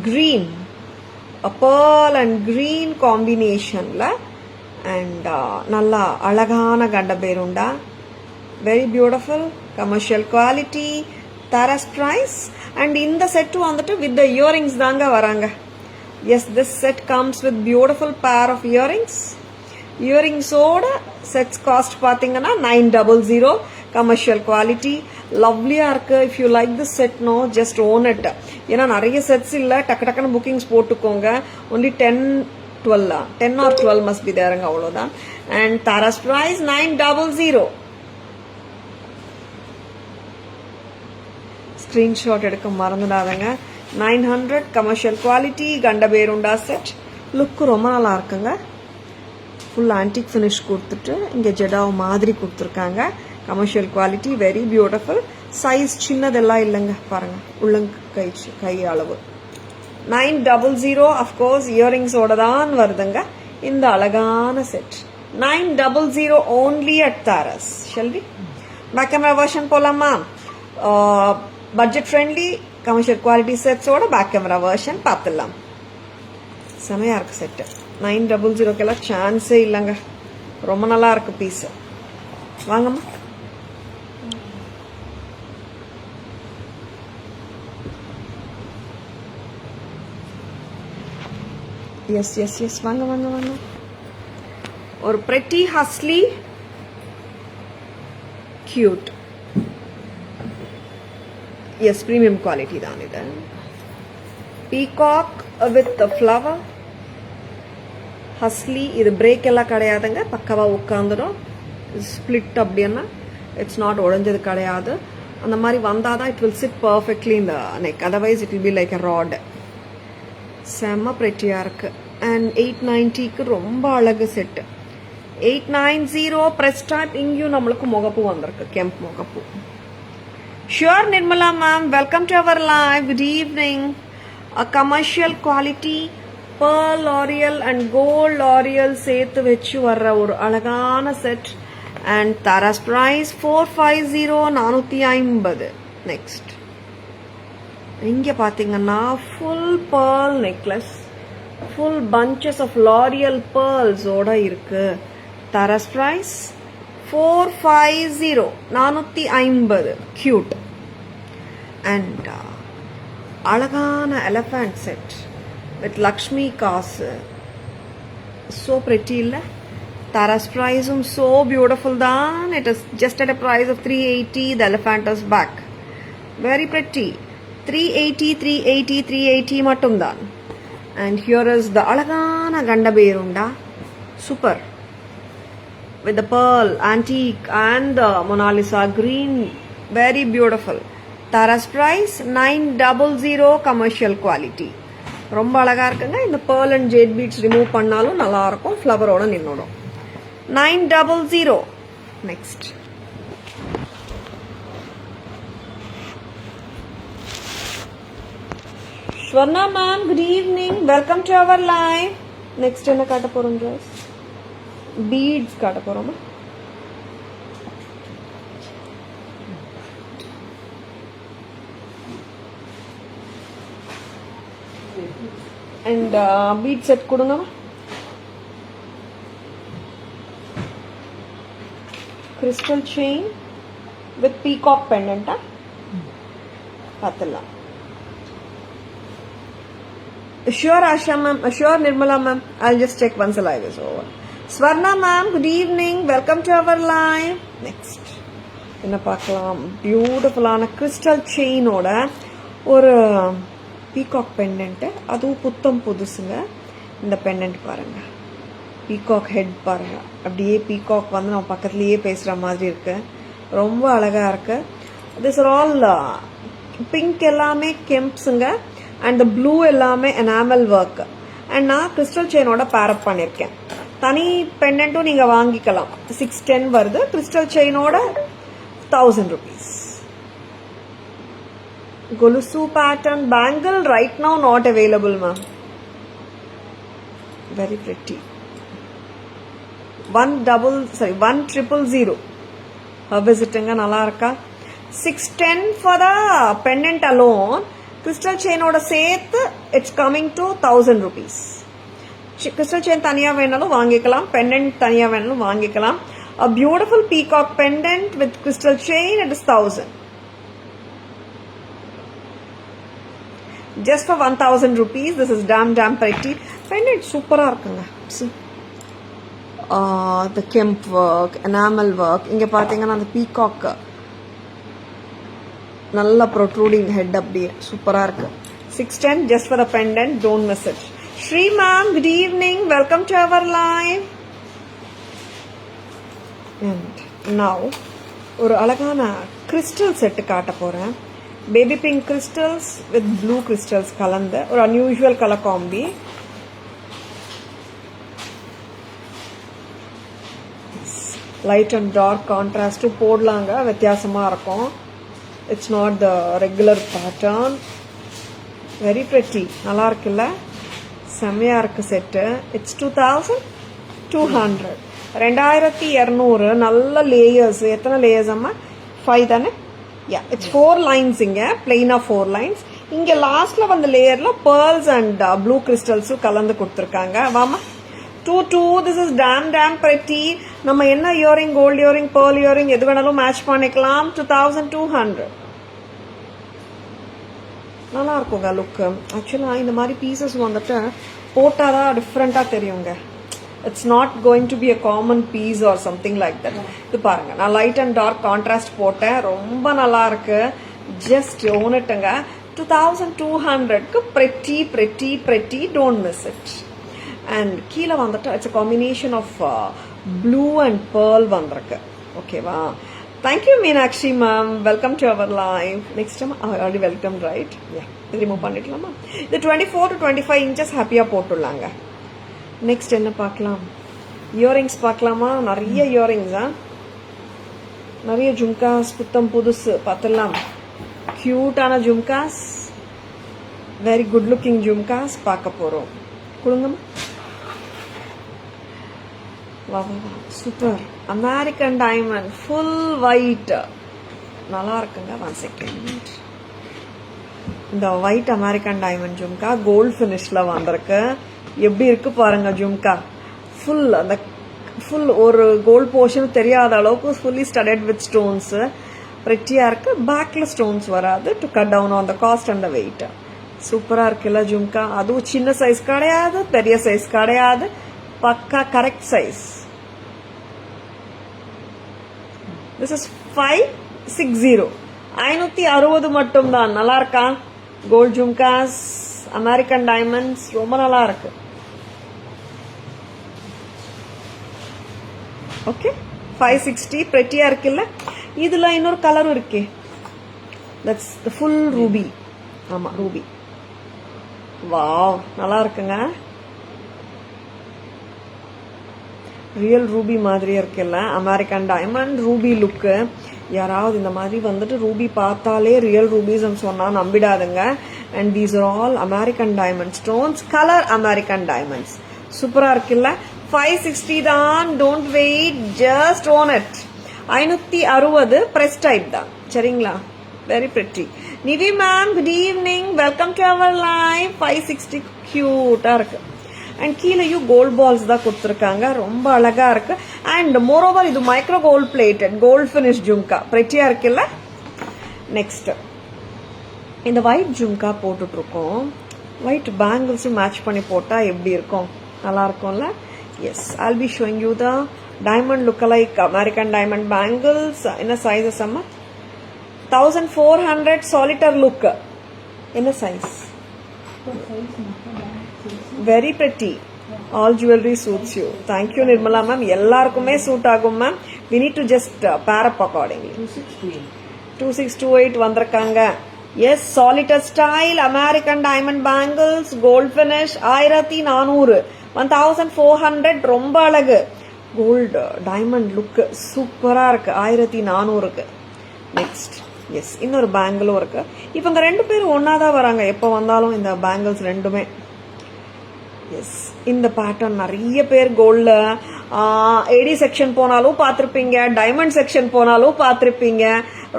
Green. A pearl and green combination la. And nalla alagana Ganda Berunda. Very beautiful. Commercial quality. Tara's price. And in the set too on the with the earrings danga varanga. Yes, this set comes with beautiful pair of earrings. Earrings oda sets cost pathingana 900. Commercial quality. Lovely arc. If you like this set, no, just own it. ஏன்னா நிறைய செட்ஸ் இல்லை, டக்குன்னு புக்கிங்ஸ் போட்டுக்கோங்க. only 10 or 12 must be there அவ்வளோதான். and Tara's price 900. ஸ்க்ரீன்ஷாட் எடுக்க மறந்துடாதங்க. 900 commercial quality Ganda Berunda set. Look ரொம்ப நல்லா இருக்குங்க. ஃபுல் ஆன்டிக் ஃபினிஷ் கொடுத்துட்டு இங்கே ஜெடாவ் மாதிரி கொடுத்துருக்காங்க. Commercial quality, very beautiful. Size சின்னதெல்லாம் இல்லைங்க பாருங்க, கை அளவு. 900. அஃப்கோர்ஸ் இயரிங்ஸோட தான் வருதுங்க இந்த அழகான set. 900 only at Taras. Shall we? Back camera version போலாமா? பட்ஜெட் ஃப்ரெண்ட்லி கமர்ஷியல் குவாலிட்டி செட்ஸோட பேக் கேமரா வெர்ஷன் பார்த்துடலாம். செமையா இருக்கு செட்டு. 900 சான்ஸே இல்லைங்க. ரொம்ப நல்லா இருக்கு பீஸ். வாங்கம்மா. எஸ் வாங்க வாங்க வாங்க. ஒரு pretty hustly cute. Yes, premium quality தான் இது. பீகாக் வித் ஃப்ளவர் ஹஸ்லி. இது பிரேக் எல்லாம் கிடையாதுங்க, பக்கவா உட்காந்துடும். ஸ்பிளிட் அப்படின்னா இட்ஸ் நாட் உடஞ்சது கிடையாது. அந்த மாதிரி வந்தாதான் it will sit perfectly in the neck, otherwise it will be like a rod. செம்ம pretty-ஆ இருக்கு. And 890க்கு ரொம்ப அழகு செட். 890 press type. இங்கேயும் நம்மளுக்கு முகப்பு வந்திருக்கு, கெம்ப் முகப்பு. Sure Nirmala ma'am, welcome to our live. Good evening. A commercial quality pearl L'Oreal and gold L'Oreal சேர்த்து வச்சு வர்ற ஒரு அழகான set. And Tara's price 450 450. Next. இங்க பாத்தீங்கன்னா full pearl necklace, full bunches of L'Oreal pearls ஓட இருக்கு. Tara's price 450 450. Cute. And அழகான elephant set with Lakshmi காசு. So pretty இல்ல? Tara's price so beautiful தான். It is just at a price of 380. The elephant is back. Very pretty. 380 380 380 மட்டும் தான். And here is the அழகான கண்ட Berunda. Super. With the pearl, antique and the Mona Lisa green. Very beautiful. Tara's price 900 commercial quality. ரொம்ப அழகா இருக்குங்க. இந்த pearl and jade beads remove பண்ணாலும் நல்லா இருக்கும். Flower ஓட நின்னோடும். 900. Next. Shwarna ma'am, good evening. Welcome to our live. Next என்ன காட்ட போறோம் guys? Beads காட்ட போறோமா? And bead set கொடுங்க. Crystal chain with peacock pendant. Patala. Sure Asha ma'am, sure Nirmala ma'am. I'll just check once the live is over. Swarna ma'am, good evening. Welcome to our live. Next. என்ன பார்க்கலாம்? பியூட்டிஃபுல்லான crystal chain ஓட ஒரு peacock pendant. அதுவும் புத்தம் புதுசுங்க. இந்த pendant பாருங்க. பீகாக் ஹெட் பாருங்க. அப்படியே பீகாக் வந்து நம்ம பக்கத்துலயே பேசுற மாதிரி இருக்கு. ரொம்ப அழகா இருக்கு. திஸ் ஆர் ஆல் பிங்க் எல்லாமே கெம்ப்ஸுங்க. அண்ட் த ப்ளூ எல்லாமே எனாமல் ஒர்க். அண்ட் நான் கிறிஸ்டல் செயினோட பேரப் பண்ணியிருக்கேன். தனி பெண்டன்ட்டும் நீங்க வாங்கிக்கலாம். 610 வருது. கிறிஸ்டல் செயினோட 1000 rupees. Golusu pattern bangle right now not available ma'am. Very pretty. 100. விசிட்டுங்க, நல்லா இருக்கா? 610 for the pendant alone. Crystal chain ஓட சேர்த்து it's coming to 1000 rupees. Crystal chain தனியா வேணாலும் வாங்கிக்கலாம், pendant தனியா வேணாலும் வாங்கிக்கலாம். A beautiful peacock pendant with crystal chain, it is 1000. Just for 1000 rupees. This is damn pretty. Pendant சூப்பரா இருக்குங்க. See. The kemp work, enamel work. இங்க பாத்தீங்கன்னா அந்த பீகாக் நல்ல protruding head அப்படியே சூப்பரா இருக்கு. 610 just for the pendant. Don't miss it. Shri ma'am, good evening. Welcome to our live. And now ஒரு அழகான crystal set காட்ட போறேன். Baby pink crystals with blue crystals கலந்த ஒரு unusual color combi. Light and dark contrast போடலாங்க, வித்தியாசமா இருக்கும். It's not the regular pattern. Very pretty. நல்லா இருக்குல்ல? செமையா இருக்கு செட். It's 2200. 2200. நல்ல லேயர்ஸ். எத்தனை லேயர்ஸ் அம்மா? 5 தானே? Yeah, it's 4 lines இங்க. plain of 4 lines. இங்க லாஸ்ட்ல வந்த லேயர்ல pearls and blue crystals கலந்து கொடுத்திருக்காங்க. வாமா. 22. This is damn pretty. நம்ம என்ன earring, gold earring, pearl earring எது வேணாலும் மேட்ச் பண்ணிக்கலாம். 2200. நல்லா இருக்குங்க லுக். ஆக்சுவலா இந்த மாதிரி பீசஸ் வந்துட்டு போட்டாதான் டிஃப்ரெண்டா தெரியுங்க. It's not going to be a common piece or something like that. இது பாருங்க, நான் லைட் அண்ட் டார்க் கான்ட்ராஸ்ட் போட்டேன். ரொம்ப நல்லா இருக்கு. ஜஸ்ட் ஓனிட்டுங்க. 2200க்கு pretty. Don't miss it. And கீழே வந்துட்டு இட்ஸ் a combination of blue and pearl வந்திருக்கு. ஓகேவா? Thank you, Meenakshi ma'am. Welcome to our live. Next time, I already welcomed, right? Yeah. இது ரிமூவ் பண்ணிடலாமா? இது 24 to 25 inches ஹாப்பியாக போட்டுடலாங்க. நெக்ஸ்ட் என்ன பார்க்கலாம்? இயரிங்ஸ் பார்க்கலாமா? நிறைய இயரிங்ஸா, நிறைய ஜும்காஸ் புத்தம் புதுசு பார்த்துடலாம். க்யூட்டான jhumkas, very good looking jhumkas பார்க்க போகிறோம். கொடுங்கம்மா. வா வா வா, super. American diamond full white, நல்லா இருக்குங்க. 1 செகண்ட். இந்த white American diamond jhumka gold ஃபினிஷ்ல வந்திருக்கு. எப்படி இருக்கு பாருங்க ஜும்கா. ஃபுல் அந்த ஃபுல் ஒரு கோல்டு போர்ஷன் தெரியாத அளவுக்கு ஃபுல்லி ஸ்டடட் வித் ஸ்டோன்ஸ். ப்ரெட்டியா இருக்கு. பேக்ல ஸ்டோன்ஸ் வராது to cut down on the cost and the weight. சூப்பரா இருக்குல்ல ஜும்கா. அதுவும் சின்ன சைஸ் கிடையாது, பெரிய சைஸ் கிடையாது, பக்கா கரெக்ட் சைஸ். This is 560. 560 மட்டும் தான். நல்லா இருக்கா? கோல்ட் ஜும்காஸ், அமெரிக்கன் டைமண்ட்ஸ் ரொம்ப நல்லா இருக்கு. ஓகே, 560 pretty இருக்குல்ல. இதுல இன்னொரு கலரும் இருக்கே, that's the full ruby. ஆமா, ரூபி. வாவ், நல்லா இருக்குங்க. ரியல் ரூபி மாதிரி இருக்குல்ல, அமெரிக்கன் டைமண்ட் ரூபி லுக்கு. யாராவது இந்த மாதிரி வந்துட்டு ரூபி பார்த்தாலே ரியல் ரூபிஸ் சொன்னா நம்பிடாதுங்க. And these are all American diamond stones, colour American diamonds. சூப்பரா இருக்குல்ல. 560 தான். Don't wait, just own it. 560 press type தான். சரிங்களா? Very pretty. Nivi ma'am, good evening, welcome to our live. 560 கியூட்டா இருக்கு. அண்ட் கீழேயும் கோல்ட் பால்ஸ் தான் கொடுத்துருக்காங்க. ரொம்ப அழகா இருக்கு. அண்ட் மோரோவர் இது micro gold plated gold finish jhumka. பிரெட்டியா இருக்குல்ல. நெக்ஸ்ட் இந்த ஒயிட் ஜும்கா போட்டுட்டு இருக்கோம். ஒயிட் பேங்கிள்ஸும் மேட்ச் பண்ணி போட்டா எப்படி இருக்கும்? நல்லா இருக்கும்ல. Yes, I'll be showing you the diamond look-alike American diamond bangles. என்ன சைஸஸ் அம்மா? 1400 solitaire look. என்ன size? Very pretty. All jewellery suits you. Thank you Nirmala ma'am. எல்லாருக்குமே சூட் ஆகும் ma'am. We need to just pair up accordingly. 2628 வந்திருக்காங்க. Yes, solitaire style American diamond bangles gold finish 1400. 1400 ரொம்ப அழகு. கோல்டு டைமண்ட் லுக் சூப்பரா இருக்கு 1400க்கு. நெக்ஸ்ட் எஸ், இன்னொரு பேங்கிளும் இருக்கு. இவங்க ரெண்டு பேரும் ஒன்னாதான் வராங்க எப்போ வந்தாலும் இந்த பேங்கிள்ஸ் ரெண்டுமே. எஸ், இந்த பேட்டர்ன் நிறைய பேர் கோல்ட்ல ஏடி செக்ஷன் போனாலும் பார்த்திருப்பீங்க, டைமண்ட் செக்ஷன் போனாலும் பார்த்திருப்பீங்க.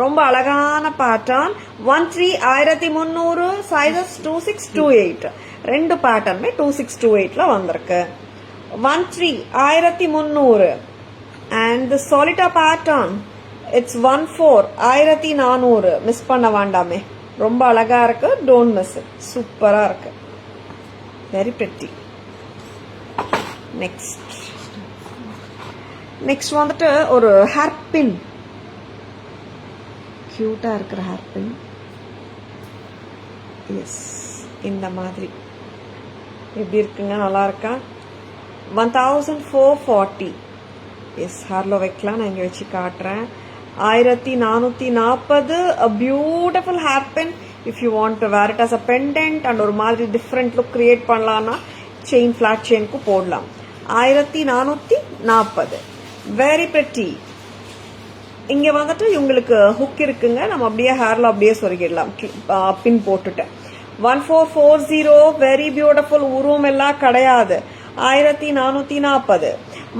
ரொம்ப அழகான பேட்டர்ன். 13 1300 சைஸஸ் 2628. ரெண்டு பேட்டர்னுமே 2628ல வந்திருக்கு. 13 1300 அண்ட் தி சாலிட்டா பேட்டர்ன் இட்ஸ் 14 1400. மிஸ் பண்ண வேண்டாமே. ரொம்ப அழகா இருக்கு. Don't miss it. சூப்பரா இருக்கு. Very pretty. நெக்ஸ்ட் வந்துட்டு ஒரு ஹேர் பின். கியூட்டா இருக்கிற ஹேர் பின். எஸ், இந்த மாதிரி எப்படி இருக்குங்க? நல்லா இருக்கா? 1440. எஸ், ஹேர்ல வைக்கலாம். நான் இங்க வச்சு காட்டுறேன். 1440. a beautiful hair pin. if you want to wear it as a pendant and ஒரு மாதிரி டிஃப்ரெண்ட் லுக் கிரியேட் பண்ணலாம்னா செயின், ஃபிளாட் செயினுக்கு போடலாம். 1440. Very pretty. இங்க வந்துட்டு உங்களுக்கு ஹுக் இருக்குங்க. நம்ம அப்படியே ஹேர்ல அப்படியே சொருகிடலாம் பின் போட்டுட்டு. 1440. Very beautiful. உருவம் எல்லாம் கிடையாது. 1440.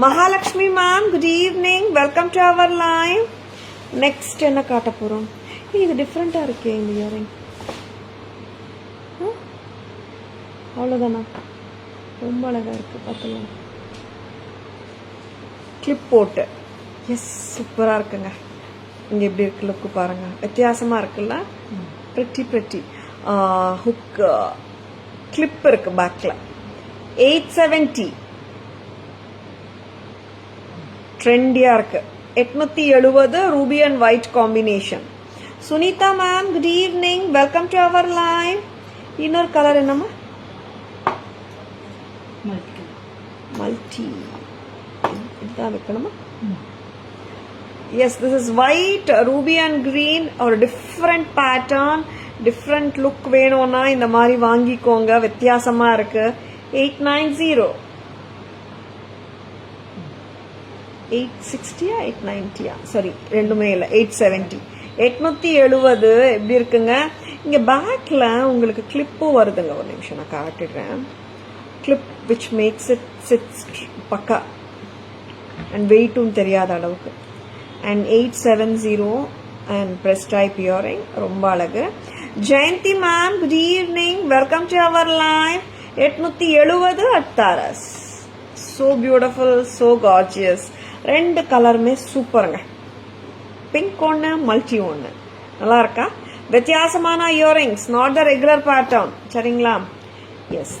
Mahalakshmi ma'am, good evening, welcome to our live. Next என்ன காட்ட போறோம்? இது டிஃப்ரெண்டா இருக்கே இந்த இயரிங். அவ்வளவுதானா? ரொம்ப அழகா இருக்கு. பார்க்கலாம். கிளிப் போட்டு. எஸ், சூப்பரா இருக்குங்க. இங்க எப்படி இருக்கு லுக்கு பாருங்க. வித்தியாசமா இருக்குல்ல. Pretty pretty. ஹுக் கிளிப் இருக்கு பேக்ல. 870. ட்ரெண்டியா இருக்கு. 870. Ruby and white combination. Sunitha ma'am, good evening, welcome to our live. இன்னொரு கலர் என்னம்மா? மல்டி. இதுதான் வைக்கணுமா? Yes, this is white, ruby and green, or different pattern, different look வேணும்னா இந்த மாதிரி வாங்கிக்கோங்க. வித்தியாசமா இருக்கு. 890. 860 890 சாரி ரெண்டுமே இல்லை 870 870 எப்படி இருக்குங்க. இங்க பேக்ல உங்களுக்கு கிளிப்பும் வருதுங்க. ஒரு நிமிஷம் நான் காட்டிடுறேன். Clip which makes it sits பக்கா அண்ட் வெயிட்டும் தெரியாத அளவுக்கு. And 870 and press type earring ரொம்ப அழகு. Jayanthi ma'am, good evening, welcome to our live. 870 at Tara's. So beautiful, so gorgeous. ரெண்டு கலருமே சூப்பருங்க. பிங்க் ஒன்று, மல்டி ஒன்று. நல்லா இருக்கா? வித்தியாசமான earrings, not the regular pattern. சரிங்களா? Yes.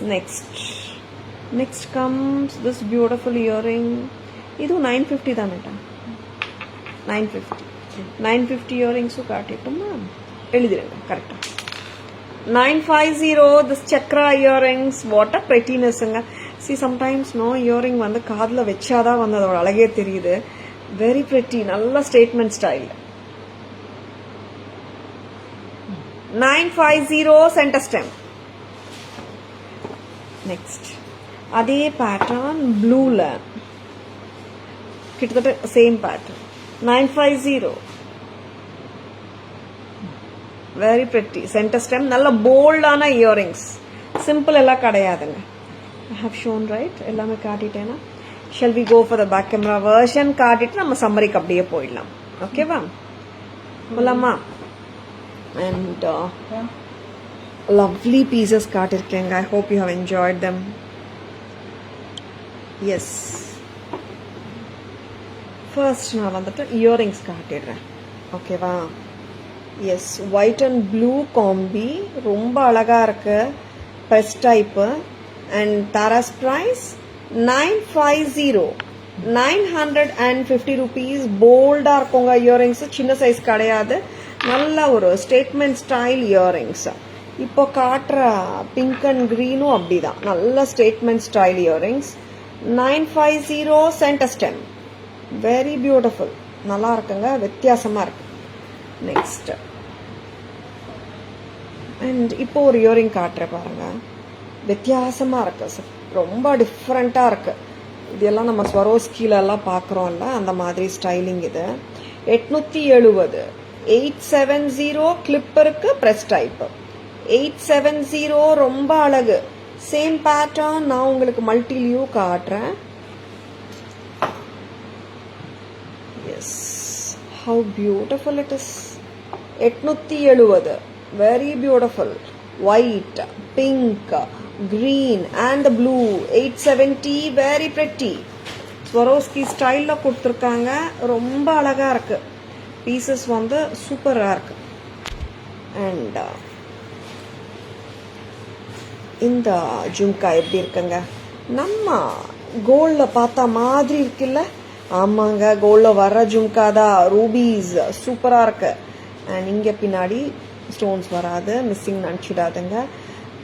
Next comes this beautiful earring. இது 950 தானேட்டா? 950 இயரிங்ஸும் காட்டிட்டோமா? எழுதிடுங்க கரெக்டா. 950 this chakra earrings. What a பிரெட்டினஸ்ங்க. சி சம்டைம்ஸ் நோ இயரிங் வந்து காதில் வச்சாதான் வந்து அதோட அழகே தெரியுது. வெரி பிரெட்டி, நல்ல statement style. 950 centre stem. Next அதே பேட்டர்ன் ப்ளூல கிட்டத்தட்ட same pattern. 950 very pretty centre stem. நல்ல போல்டான இயரிங்ஸ். சிம்பிள் எல்லாம் கிடையாதுங்க. I have shown right. எல்லாமே காட்டிட்டேனா? Shall we go for the back camera version? காட்டிட்டு நம்ம சம்மரிக்கு அப்படியே போயிடலாம். ஓகேவா? போலாமா? And lovely pieces காட்டிருக்கேங்க. I hope you have enjoyed them. Yes. First நான் வந்துட்டு இயரிங்ஸ் காட்டிடுறேன். ஓகேவா? Yes, white and blue combi ரொம்ப அழகா இருக்கு. Press type. அண்ட் தாராஸ் ப்ரைஸ் 950. 950 rupees. போல்டா இருக்குங்க இயரிங்ஸ். சின்ன சைஸ் கிடையாது. நல்ல ஒரு ஸ்டேட்மெண்ட் ஸ்டைல் இயரிங்ஸ். இப்போ காட்டுற பிங்க் அண்ட் கிரீனும் அப்படிதான். நல்ல statement style earrings. 950 centre stem. Very beautiful. நல்லா இருக்குங்க. வித்தியாசமா இருக்கு. நெக்ஸ்ட் அண்ட் இப்போ ஒரு இயரிங் காட்டுறேன் பாருங்க. வித்தியாசமா இருக்கு. ரொம்ப டிஃப்ரெண்டா இருக்கு. இதெல்லாம் நம்ம ஸ்வரோஸ்கில எல்லாம் பாக்குறோம்ல, அந்த மாதிரி ஸ்டைலிங் இது. 870. 870 கிளிப் இருக்கு, பிரஸ் டைப். 870 ரொம்ப அழகு. சேம் பேட்டர்ன் நான் உங்களுக்கு மல்டிலியூ காட்டுறேன். Yes, how beautiful it is. 870 very beautiful. White, pink, green and blue. 870 very pretty. ஸ்வரோஸ்கி ஸ்டைல்ல கொடுத்துருக்காங்க. ரொம்ப அழகா இருக்கு. பீசஸ் வந்து சூப்பரா இருக்கு. அண்ட் இந்த ஜும்கா எப்படி இருக்குங்க? நம்ம கோல்ட்ல பார்த்தா மாதிரி இருக்குல்ல? ஆமாங்க, கோல்ட்ல வர்ற ஜும்கா தான். ரூபீஸ் சூப்பரா இருக்கு. அண்ட் இங்க பின்னாடி ஸ்டோன்ஸ் வராது, மிஸ்ஸிங் நினச்சிடாதுங்க.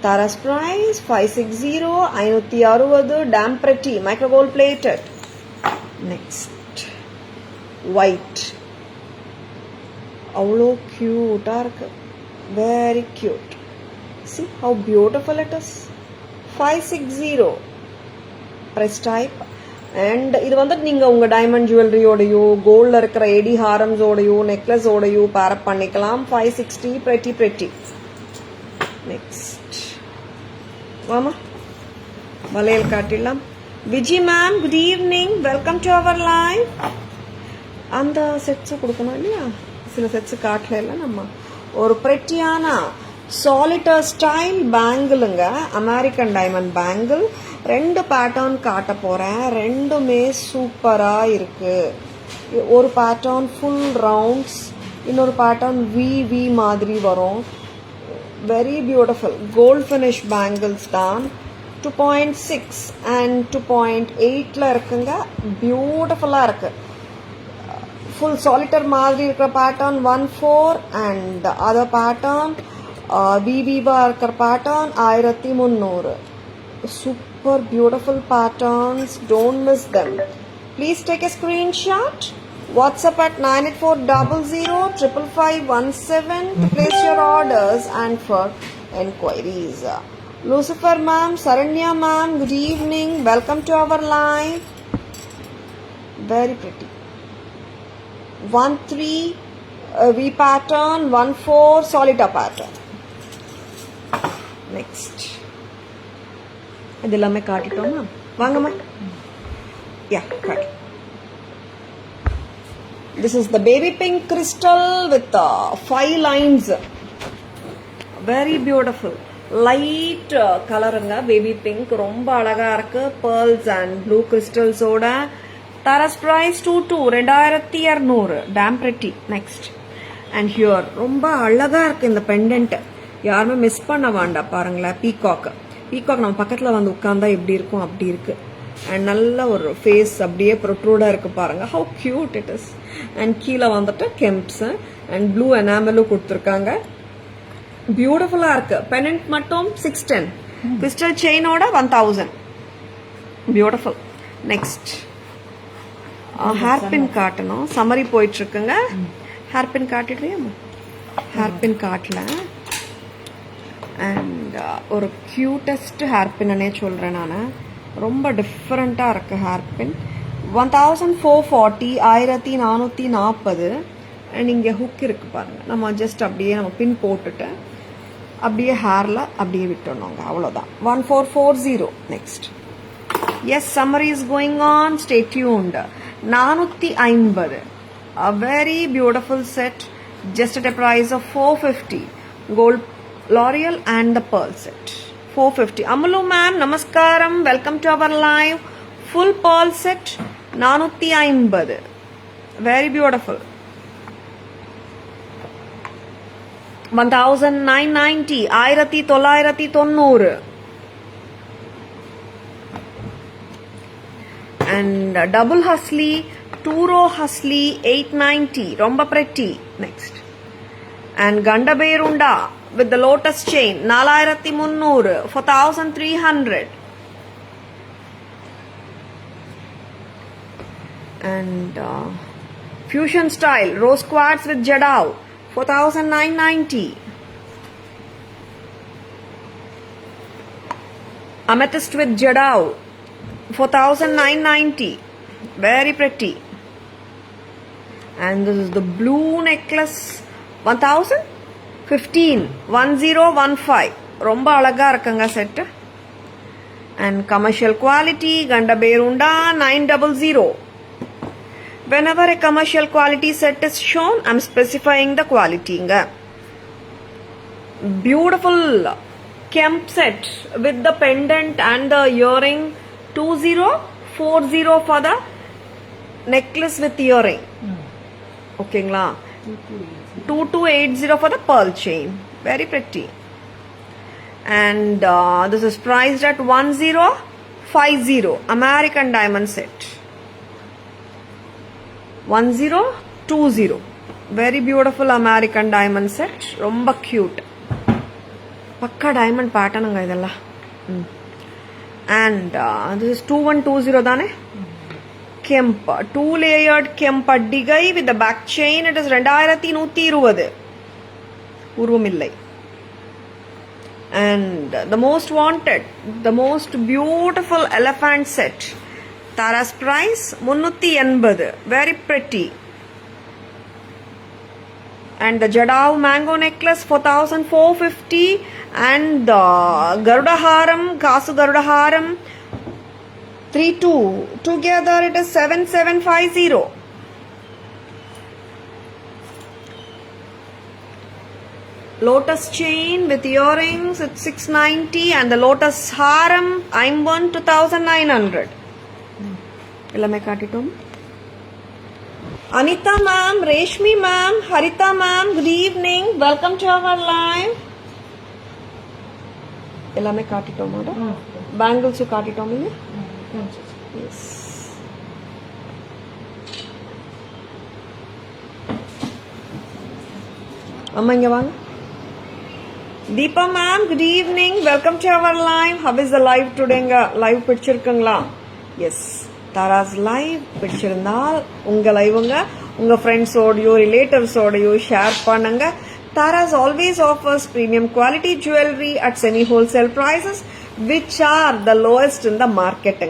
Tara's price 560. 560. Damn pretty, micro gold plated. Next white. அவ்வளோ கியூட்டா இருக்கு. Very cute. See how beautiful it is. 560 price type. And இது வந்து நீங்கள் உங்கள் டைமண்ட் ஜுவல்லரியோடையோ கோல்டில் இருக்கிற எடி ஹாரம்ஸோடையோ நெக்லஸோடையோ பேரப் பண்ணிக்கலாம். 560 pretty. நெக்ஸ்ட் வாமா வளையல் காட்டிடலாம். Viji ma'am, good evening, welcome to our live. அந்த செட்ஸை கொடுக்கணும் இல்லையா? சில செட்ஸு காட்டல இல்லை நம்ம. ஒரு பிரெட்டியான சாலிட்டர் ஸ்டைல் பேங்கிளுங்க. American diamond bangle. ரெண்டு பேட்டர்ன் காட்ட போறேன். ரெண்டுமே சூப்பரா இருக்கு. ஒரு பேட்டர்ன் ஃபுல் ரவுண்ட்ஸ், இன்னொரு பேட்டர்ன் வி மாதிரி வரும். Very beautiful gold finish bangles தான். 2.6 அண்ட் 2.8ல இருக்குங்க. பியூட்டிஃபுல்லா இருக்கு. ஃபுல் சாலிட்டர் மாதிரி இருக்கிற பேட்டர்ன் 1.4 அண்ட் அதர் பேட்டர்ன் விவிவா இருக்கிற pattern 1300. Super beautiful patterns. Don't miss them. Please take a screenshot. WhatsApp at 984005517 to place your orders and for enquiries. Lucifer ma'am, Saranya ma'am, good evening. Welcome to our live. Very pretty. 1-3 V pattern, 1-4 solita pattern. Next. இதெல்லாமே காட்டிட்டோமா? வாங்கம்மா. Yeah, காட்டு. This is the baby pink crystal with 5 lines. Very beautiful. Light கலருங்க baby pink. ரொம்ப அழகா இருக்கு. Pearls and blue crystals ஓட. Taras price 2200. Damn pretty. Next. And here ரொம்ப அழகா இருக்கு இந்த pendant. யாருமே மிஸ் பண்ண வேண்டாம் பாருங்களேன். பீகாக் நம்ம பக்கத்துல வந்து உட்கார்ந்தா எப்படி இருக்கும் அப்படி இருக்கு. அண்ட் நல்ல ஒரு ஃபேஸ் அப்படியே ப்ரொட்ரூடா இருக்கு பாருங்க. How cute it is. And கீழே வந்துட்டு கெம்ப்ஸ் அண்ட் ப்ளூ எனாமலும் கொடுத்துருக்காங்க. பியூட்டிஃபுல்லா இருக்கு. பெனன்ட் மட்டும் 610. கிறிஸ்டல் செயினோட 1000. பியூட்டிஃபுல். நெக்ஸ்ட் ஹேர் பின் காட்டணும். சம்மரி போயிட்டு இருக்குங்க. ஹேர் பின் காட்டிடுறியா? ஹேர் பின் காட்டல. அண்ட் ஒரு கியூட்டஸ்ட் ஹேர் பின்னே சொல்றேன் நான். ரொம்ப டிஃப்ரெண்டா இருக்கு ஹேர் பின். 1440 1440. அண்ட் இங்கே ஹுக் இருக்கு பாருங்க. நம்ம ஜஸ்ட் அப்படியே நம்ம பின் போட்டுட்டு அப்படியே ஹேர்ல அப்படியே விட்டுறோங்க. அவ்வளோதான். 1440. Next. Yes, summary is going on. Stay tuned. 450. A very beautiful set, just at a price of 450. Gold L'Oreal and the pearl set. 450. Amulu ma'am, namaskaram. Welcome to our live. Full pearl set 450. Very beautiful. 1990. 1990. And double husly, 2-row husly 890. Romba pretty. Next. And Ganda Beirunda with the lotus chain 4300. 4300. And fusion style rose quartz with jadao 4990. Amethyst with jadao 4990. Very pretty. And this is the blue necklace 1015. 1015. ரொம்ப அழகா இருக்குங்க set. And commercial quality Ganda Beirunda 900. Whenever a commercial quality set is shown, I'm specifying the quality. Beautiful Kemp set with the pendant and the earring. 2040 for the necklace with earring. Okay, 2280 for the pearl chain. Very pretty. And this is priced at 1050. American diamond set. 1020. Very beautiful American diamond set. Romba cute. Pakka diamond pattern anga idella. And this is 2120 dane. Kemp 2-layered Kemp Digai with the back chain. It is 2120. Urvumillai. And the most wanted, the most beautiful elephant set. Tara's price 380. Very pretty. And the Jadao mango necklace 4450. And the Garuda Haram, Kasu Garuda Haram 32. Together it is 7750. Lotus chain with earrings at 690. And the Lotus Haram I'm 2900. Illame kaatitom. Anita ma'am, Reshmi ma'am, Harita ma'am, good evening. Welcome to our live. Illame kaatitom oda. Bangles kaatitom illa. Yes. Amma inga vaanga. Deepa ma'am, good evening. Welcome to our live. How is the live today? Live பிடிச்சிருக்குங்களா? Yes. Tara's live பிடிச்சிருந்தால் உங்க லைவுங்க உங்கள் ஃப்ரெண்ட்ஸோடையோ ரிலேட்டிவ்ஸோடையோ ஷேர் பண்ணுங்க. Taras always offers premium quality jewelry at semi-wholesale prices which are the lowest in the market.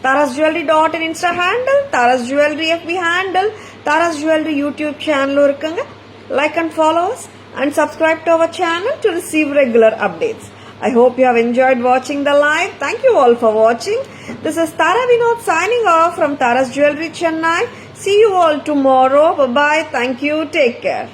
tarasjewelry.in Insta handle, Taras Jewelry FB handle, Taras Jewelry YouTube channel irukanga. Like and follow us and subscribe to our channel to receive regular updates. I hope you have enjoyed watching the live. Thank you all for watching. This is Tara Vinod signing off from Taras Jewelry Chennai. See you all tomorrow. Bye bye. Thank you. Take care.